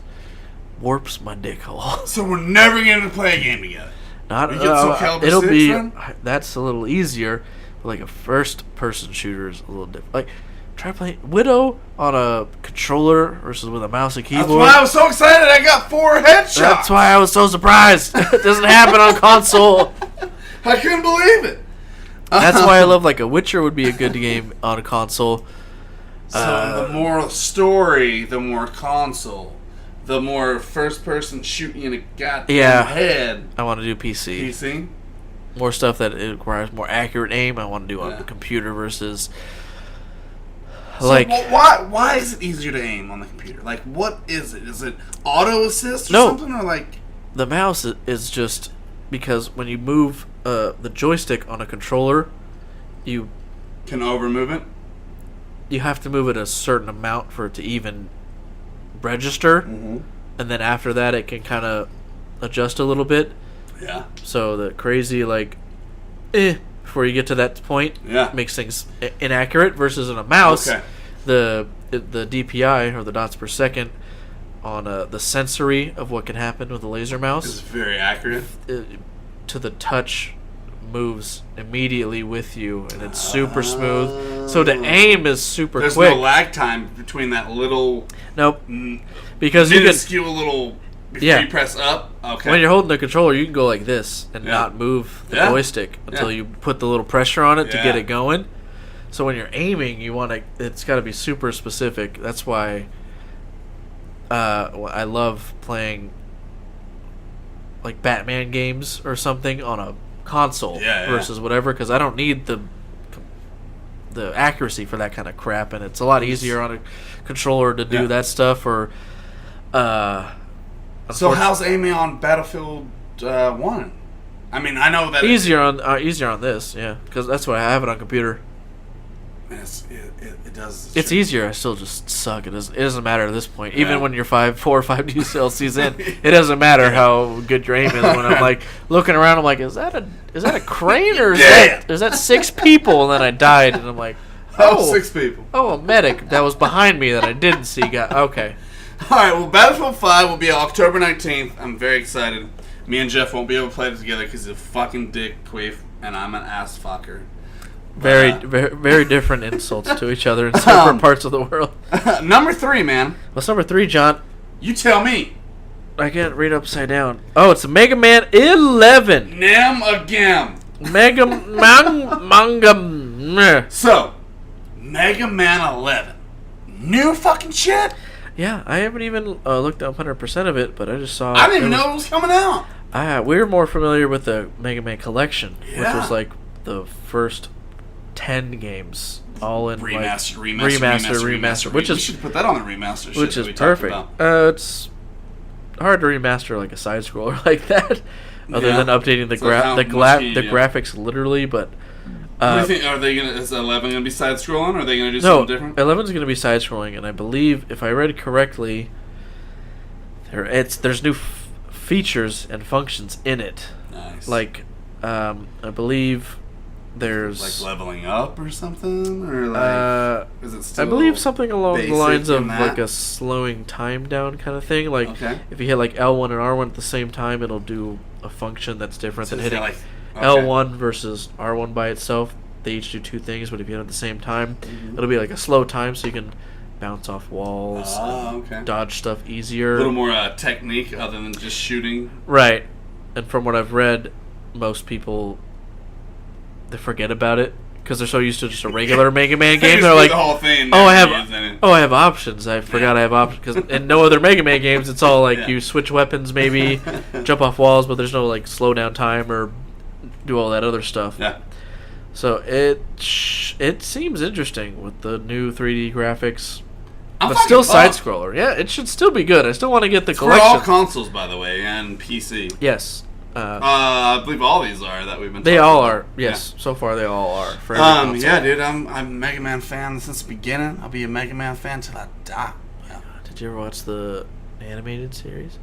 warps my dick hole.
So we're never gonna play a game together.
Not
You get Soul Calibur
it'll
6
be
then?
that's a little easier. But like a first person shooter is a little different. Like try playing Widow on a controller versus with a mouse and keyboard.
That's why I was so excited I got 4 headshots.
That's why I was so surprised. It doesn't happen on console.
I couldn't believe it.
That's why I love like a Witcher would be a good game on a console.
So the more story, the more console. The more first person shoot you in a goddamn head.
I want to do PC.
PC?
More stuff that it requires more accurate aim. I want to do on
Yeah.
the computer versus
So
like
why is it easier to aim on the computer? Like what is it? Is it auto assist or
No.
something or like
the mouse is just because when you move the joystick on a controller, you
can over move it?
have to move it a certain amount for it to even register.
Mm-hmm.
and then after that it can kind of adjust a little bit.
Yeah.
So the crazy before you get to that point, makes things inaccurate. Versus in a mouse, the DPI or the dots per second on the sensory of what can happen with a laser mouse
is very accurate.
To the touch moves immediately with you, and it's super smooth. So the aim is super quick.
There's no lag time between that little.
Nope. Because you can
skew a little before you press up. Okay.
When you're holding the controller, you can go like this and not move the joystick until you put the little pressure on it to get it going. So when you're aiming, it's got to be super specific. That's why I love playing like Batman games or something on a console versus whatever, because I don't need the accuracy for that kind of crap, and it's a lot easier on a controller to do that stuff. Or
so how's aiming on Battlefield 1? I mean, I know that
easier on this, because that's why I have it on computer.
It does.
It's easier. I still just suck. It doesn't matter at this point. Even when you're 4 or 5 DLCs in, it doesn't matter how good your aim is. When I'm like looking around, I'm like, is that a crane or is that 6 people? And then I died, and I'm like,
6 people.
Oh, a medic that was behind me that I didn't see. Okay.
All right. Well, Battlefield 5 will be October 19th. I'm very excited. Me and Jeff won't be able to play it together because he's a fucking dick queef, and I'm an ass fucker.
Very, very different insults to each other in separate parts of the world.
Number 3, man.
What's number 3, John?
You tell me.
I can't read upside down. Oh, it's Mega Man 11.
Nam again.
Mega Manga.
So, Mega Man 11. New fucking shit?
Yeah, I haven't even looked up 100% of it, but I just saw...
I didn't even know it was coming out.
We were more familiar with the Mega Man Collection, which was like the first 10 games, all in remaster, which is...
We should put that on the remaster shit,
which is perfect. It's hard to remaster like a side scroller like that, other than updating the graphics literally. But
what do you think? Is 11 gonna be side scrolling? Or are they gonna do something different?
11's gonna be side scrolling, and I believe, if I read correctly, there's new features and functions in it.
Nice.
Like, I believe there's
like leveling up or something, or like is it still?
I believe something along the lines of
that?
like a slowing time down kind of thing. Like if you hit like L1 and R1 at the same time, it'll do a function that's different than hitting L1 versus R1 by itself. They each do 2 things, but if you hit it at the same time, it'll be like a slow time, so you can bounce off walls, dodge stuff easier.
A little more technique other than just shooting.
Right. And from what I've read, most people, they forget about it because they're so used to just a regular Mega Man game. They're like,
the whole thing,
I have options. I forgot I have options. Because in no other Mega Man games, it's all like you switch weapons, maybe jump off walls, but there's no like slow down time or do all that other stuff.
Yeah.
So it seems interesting with the new 3D graphics. But still side scroller. Yeah, it should still be good. I still want to get the collection.
For all consoles, by the way, and PC.
Yes.
I believe all these are that we've been.
They all are. Yes, so far they all are. For every console.
Yeah, dude, I'm a Mega Man fan since the beginning. I'll be a Mega Man fan till I die. Yeah.
Did you ever watch the animated series?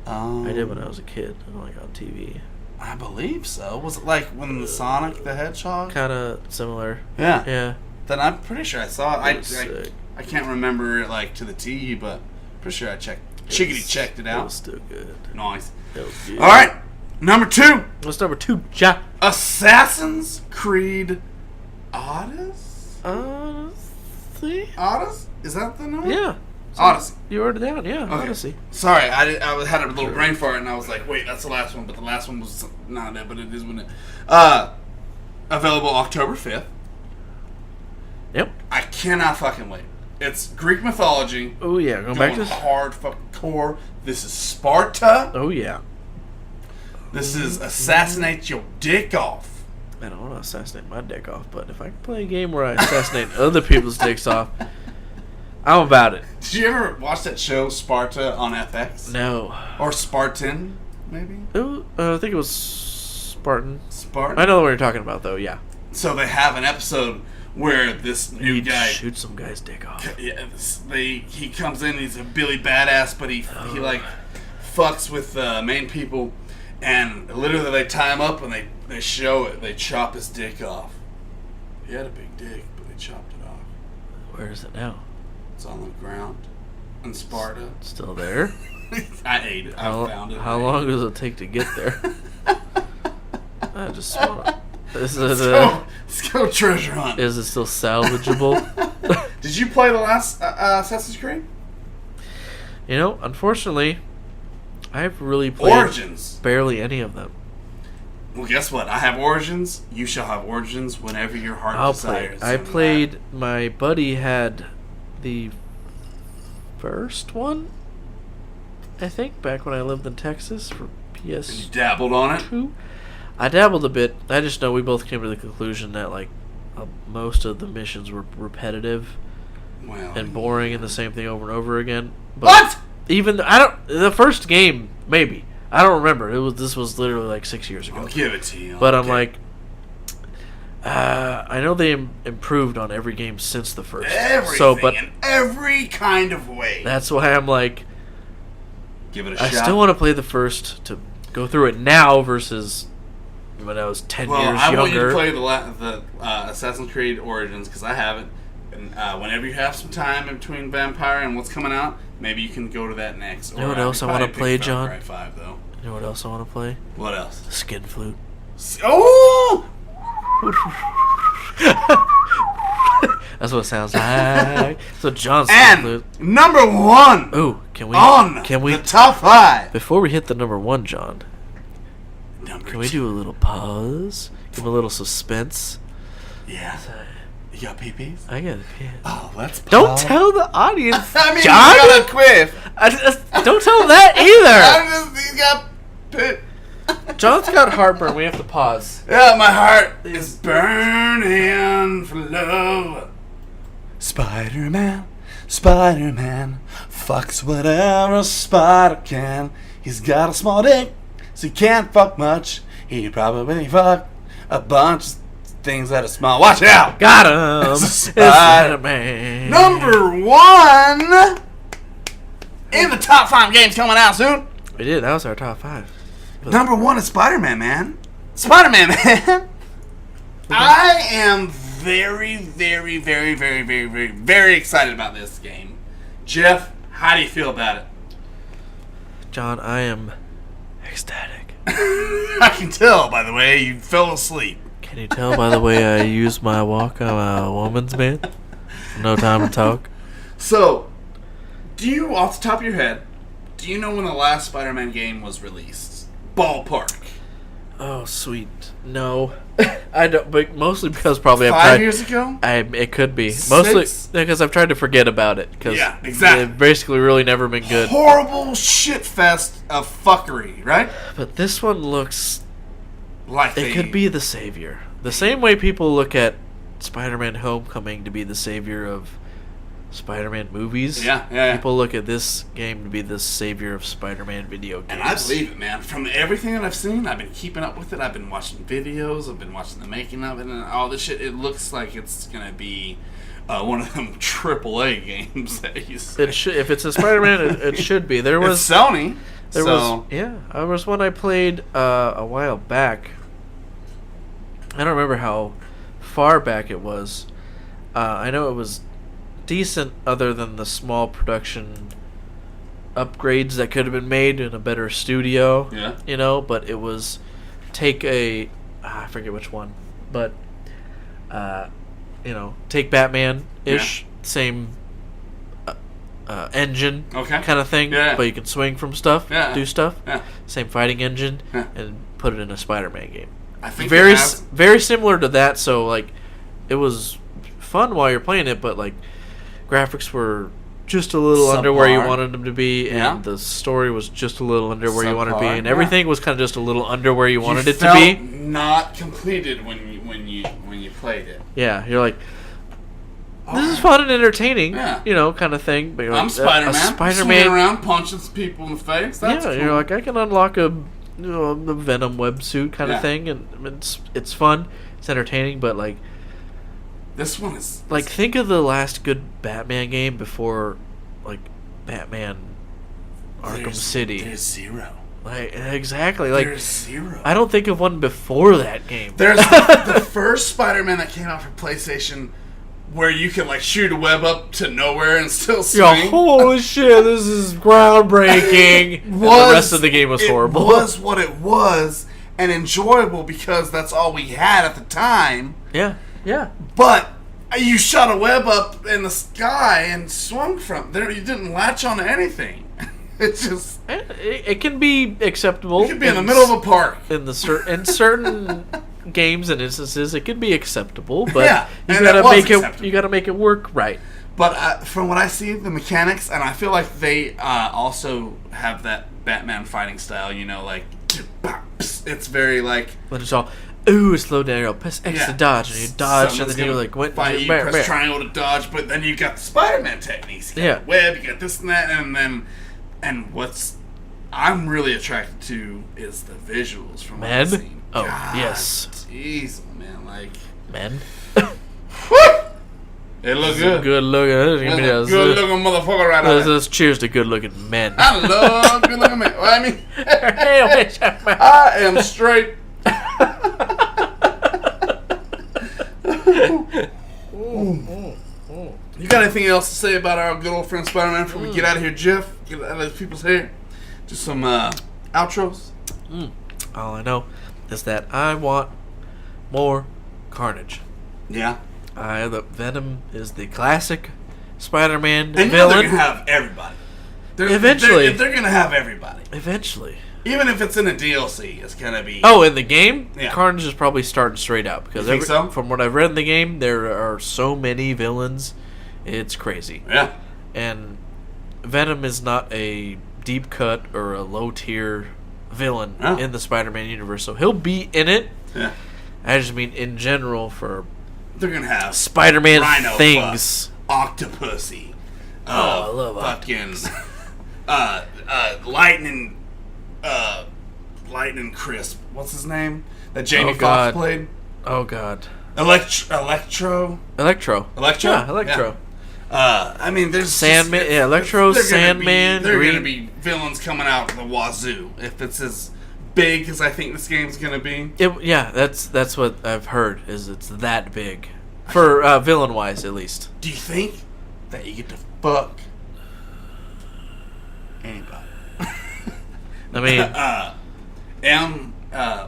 I did when I was a kid, like on TV.
I believe so. Was it like when Sonic the Hedgehog?
Kind of similar.
Yeah.
Yeah.
Then I'm pretty sure I saw it. I can't remember it like to the T, but pretty sure I checked it out.
It was still good.
Nice.
It was good.
All right, number 2.
What's number 2, Jack?
Assassin's Creed Odyssey. Odyssey? Is that the name?
Yeah.
Odyssey.
You wrote it down, yeah. Okay. Odyssey.
Sorry, I had a little brain fart, and I was like, wait, that's the last one, but the last one was not that, but it is when it. Available October 5th.
Yep.
I cannot fucking wait. It's Greek mythology.
Oh yeah, going back to
hard fucking core. This is Sparta.
Oh yeah.
This is assassinate your dick off.
I don't want to assassinate my dick off, but if I can play a game where I assassinate other people's dicks off, I'm about it.
Did you ever watch that show Sparta on FX?
No.
Or Spartan, maybe?
I think it was Spartan.
Spartan?
I know what you're talking about, though, yeah.
So they have an episode where this new guy
shoot some guy's dick off.
Yeah, he comes in. He's a Billy badass, but he like fucks with main people, and literally they tie him up and they show it. They chop his dick off. He had a big dick, but they chopped it off.
Where is it now?
It's on the ground in Sparta.
Still there?
I ate it. I found it.
How long does it take to get there? I just want.
Let's go treasure hunt.
Is it still salvageable?
Did you play the last Assassin's Creed?
You know, unfortunately, I've really played
Origins.
barely any of them.
Well, guess what? I have Origins. You shall have Origins whenever your heart desires.
I played. My buddy had the first one, I think, back when I lived in Texas for PS2.
And you dabbled on it?
I dabbled a bit. I just know we both came to the conclusion that like most of the missions were repetitive and boring and the same thing over and over again. But
what?
Even the first game maybe. I don't remember. This was literally like 6 years ago.
I'll give it to you.
But I'm like, I know they improved on every game since the first.
Everything in every kind of way.
That's why I'm like,
give it a shot.
I still want to play the first to go through it now versus when I was 10 years younger.
I want you to play the Assassin's Creed Origins because I haven't. And whenever you have some time in between Vampire and what's coming out, maybe you can go to that next.
You know what else I want to play, John?
Far Cry 5, though.
You know what else I want to play?
What else?
The skin flute.
Oh!
That's what it sounds like. So John's
and
flute.
Number one.
Ooh, can we
the top 5?
Before we hit the number 1, John?
Can
we do a little pause? Give a little suspense.
Yeah. You got pee-pees?
I got a pee.
Oh, let's pause.
Don't tell the audience,
I mean,
John.
You got a quiff.
Don't tell them that either.
He's got
John's got heartburn. We have to pause.
Yeah, my heart is burning for love. Spider-Man, fucks whatever a spider can. He's got a small dick, so he can't fuck much. He probably fuck a bunch of things that are small. Watch out!
Got him! Spider-Man.
Number 1 in the top 5 games coming out soon.
We did. That was our top 5.
Number 1 is Spider-Man, man. Spider-Man, man. I am very, very, very, very, very, very, very excited about this game. Jeff, how do you feel about it?
John, I am ecstatic.
I can tell, by the way, you fell asleep.
Can you tell by the way I use my walk? I'm a woman's man. No time to talk.
So, do you, off the top of your head, do you know when the last Spider-Man game was released? Ballpark.
Oh, sweet. No. I don't, but mostly because probably
5 years ago?
It could be.
6?
Mostly because I've tried to forget about it.
Yeah, exactly.
They've basically really never been good.
Horrible shit fest of fuckery, right?
But this one looks
like
it could be the savior. The same way people look at Spider-Man Homecoming to be the savior of Spider-Man movies.
Yeah.
People look at this game to be the savior of Spider-Man video games.
And I believe it, man. From everything that I've seen, I've been keeping up with it. I've been watching videos. I've been watching the making of it and all this shit. It looks like it's going to be one of them AAA games that you say.
If it's a Spider-Man, it should be. There was
it's Sony.
There was one I played a while back. I don't remember how far back it was. I know it was decent other than the small production upgrades that could have been made in a better studio.
Yeah.
You know, but it was I forget which one. But take Batman-ish, same engine kind of thing, but you can swing from stuff, do stuff.
Yeah.
Same fighting engine, and put it in a Spider-Man game.
I think
very similar to that. So like, it was fun while you're playing it, but like, graphics were just a little under where you wanted them to be, and the story was just a little under where you wanted to be, and everything was kind of just a little under where you wanted it to be.
Not completed when you played it.
Yeah, you're like, this is fun and entertaining, kind of thing. But you're
I'm
like,
Spider-Man. Swinging around, punching people in the face. That's cool.
You're like, I can unlock the Venom websuit kind of thing, and it's fun, it's entertaining, but like,
This one is
Like, think of the last good Batman game before, like, Batman Arkham City.
There's zero.
Like, exactly. Like,
There's zero.
I don't think of one before that game.
There's the first Spider-Man that came out for PlayStation, where you could like shoot a web up to nowhere and still swing.
Yo, holy shit, this is groundbreaking. And the rest of the game was horrible.
It was what it was, and enjoyable because that's all we had at the time.
Yeah, yeah.
But you shot a web up in the sky and swung from there. You didn't latch on to anything. It's just
It can be acceptable.
you could be in the middle of a park.
In certain games and instances, it can be acceptable, but
Yeah,
you
and
gotta
it was
make it.
acceptable.
You gotta make it work right.
But from what I see, the mechanics, and I feel like they also have that Batman fighting style. You know, like it's very like.
But it's all, ooh, slow down. Press X to dodge, and you dodge,
Someone's
and then you
gonna
like, what?
fight you, press triangle to dodge, but then you got the Spider-Man techniques. You got the web, you got this and that, and what's I'm really attracted to is the visuals from what I've seen.
Oh,
God,
yes.
Jeez, man, like
Men.
it look good.
Good looking.
Good looking motherfucker right now.
Let's cheers to good looking men.
I love good looking men. Well, I mean, I am straight. You got anything else to say about our good old friend Spider-Man before we get out of here, Jeff? Get out of people's hair. Just some outros.
All I know is that I want more carnage.
Yeah.
The Venom is the classic Spider-Man
And
villain.
they're gonna have everybody.
Eventually.
they're gonna have everybody.
Eventually.
Even if it's in a DLC, it's gonna be.
Oh, in the game,
Yeah.
Carnage is probably starting straight out because
You think so?
from what I've read in the game, there are so many villains, it's crazy.
Yeah.
And Venom is not a deep cut or a low tier villain
Oh.
in the Spider-Man universe, so he'll be in it.
Yeah.
I just mean in general for
They're gonna have
Spider-Man
Rhino
things.
Octopussy.
Oh, I love
fucking Lightning Crisp. What's his name? That Jamie
Oh,
Foxx
God.
played.
Oh God.
Electro.
Electro. Yeah, Electro.
I mean, there's
Sandman.
just,
Yeah, Electro,
they're gonna
Sandman.
They're
Green.
gonna be villains coming out of the wazoo if it's as big as I think this game's gonna be.
Yeah, that's what I've heard. Is it's that big for villain wise at least.
Do you think that you get to fuck anybody?
I mean,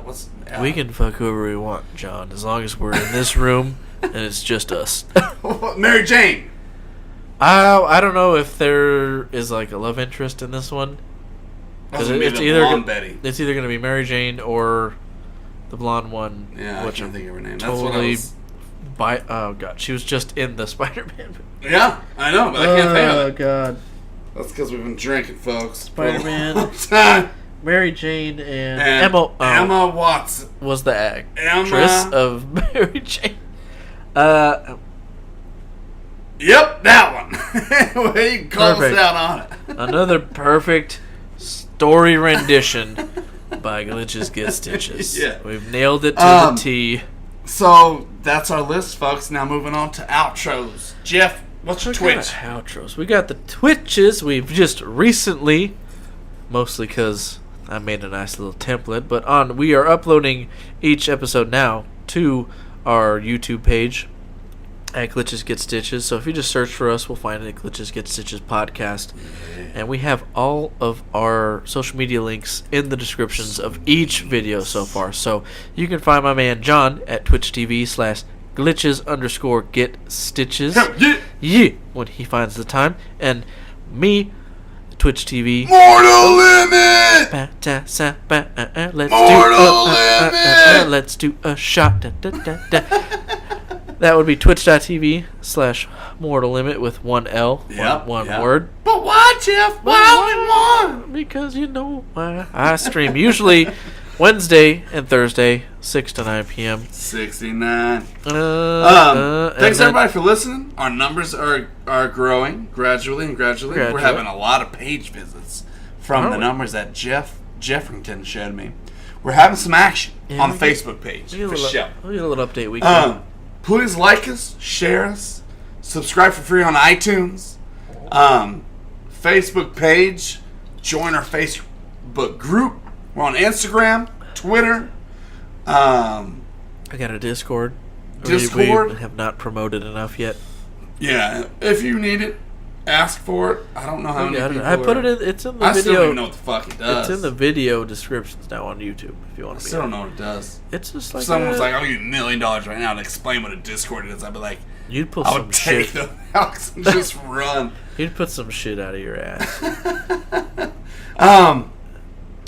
what's
we can fuck whoever we want, John, as long as we're in this room and it's just us.
Mary Jane.
I don't know if there is like a love interest in this one.
It's
It's
either
either
Betty.
it's either gonna be Mary Jane or the blonde one.
Yeah,
which
I can't think of her name. That's
totally
what I was.
oh god, she was just in the Spider-Man movie.
Yeah, I know, but I can't think of it.
God,
That's because we've been drinking, folks.
Spider-Man.
For a long time.
Mary Jane and
And Emma Watson.
was the actress
Emma.
of Mary Jane.
Yep, that one. Well, you can call us
Perfect.
out on it.
Another perfect story rendition by Glitches Get Stitches.
Yeah.
We've nailed it to the T.
So that's our list, folks. Now moving on to outros. Jeff, what's your
What kind
Twitch?
of outros? We got the Twitches. We've just recently, mostly because I made a nice little template, but we are uploading each episode now to our YouTube page at Glitches Get Stitches. So if you just search for us, we'll find it at Glitches Get Stitches podcast. And we have all of our social media links in the descriptions of each video so far. So you can find my man John at twitch.tv/glitches_get-stitches. Yeah, when he finds the time. And me, Twitch TV.
Mortal Limit!
Let's do a shot. That would be twitch.tv/mortal limit with one L, one word.
But why, Jeff? Why only one?
Because you know why. I stream usually Wednesday and Thursday, 6 to 9 p.m.
69.
And
Thanks
then-
everybody for listening. Our numbers are growing gradually. We're having a lot of page visits from the numbers that Jeffrington showed me. We're having some action on the Facebook page
We'll
for
get
sure.
a little update week.
please like us, share us, subscribe for free on iTunes, Facebook page, join our Facebook group. We're on Instagram, Twitter.
I got a Discord.
Discord.
We have not promoted enough yet.
Yeah, if you need it, ask for it. I don't know how many people.
I put it in. It's in the
I
video.
still don't even know what the fuck it does.
It's in the video descriptions now on YouTube. If you want
I
to.
still don't know what it does.
It's just like
If someone's like, "I'll give you $1 million right now to explain what a Discord is," I'd be like,
you'd put
"I
some
would take
shit.
the house and just run."
You'd put some shit out of your ass.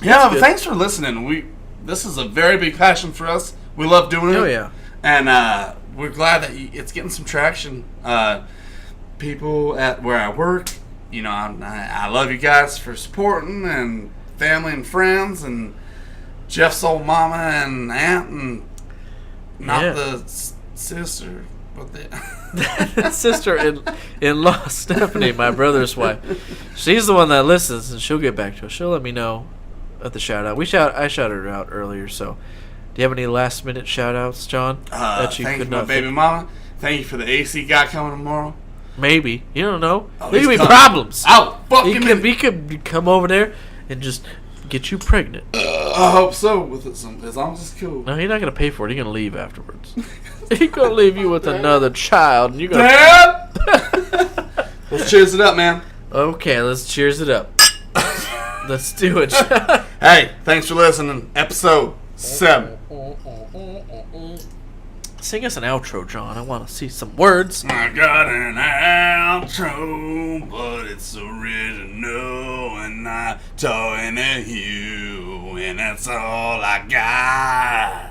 Yeah, but
good.
thanks for listening. This is a very big passion for us. We love doing it.
Oh yeah.
And we're glad that it's getting some traction. People at where I work, you know, I love you guys for supporting, and family and friends, and Jeff's old mama and aunt, and not the sister, but the
sister-in-law Stephanie, my brother's wife. She's the one that listens, and she'll get back to us. She'll let me know at the shout out. I shouted her out earlier, so do you have any last minute shout outs, John?
Thank you for my baby mama. Thank you for the AC guy coming tomorrow.
Maybe. You don't know.
Oh,
There could be
coming.
problems.
I'll fucking
He could come over there and just get you pregnant.
I hope so, with it as long as it's cool.
No, he's not going to pay for it. He's going to leave afterwards. He's going to leave you with another child. And you're gonna...
Dad! Let's cheers it up, man.
Okay, let's cheers it up. Let's do it.
Hey, thanks for listening. Episode 7.
Sing us an outro, John. I want to see some words.
I got an outro, but it's original, and I'm talking to you, and that's all I got.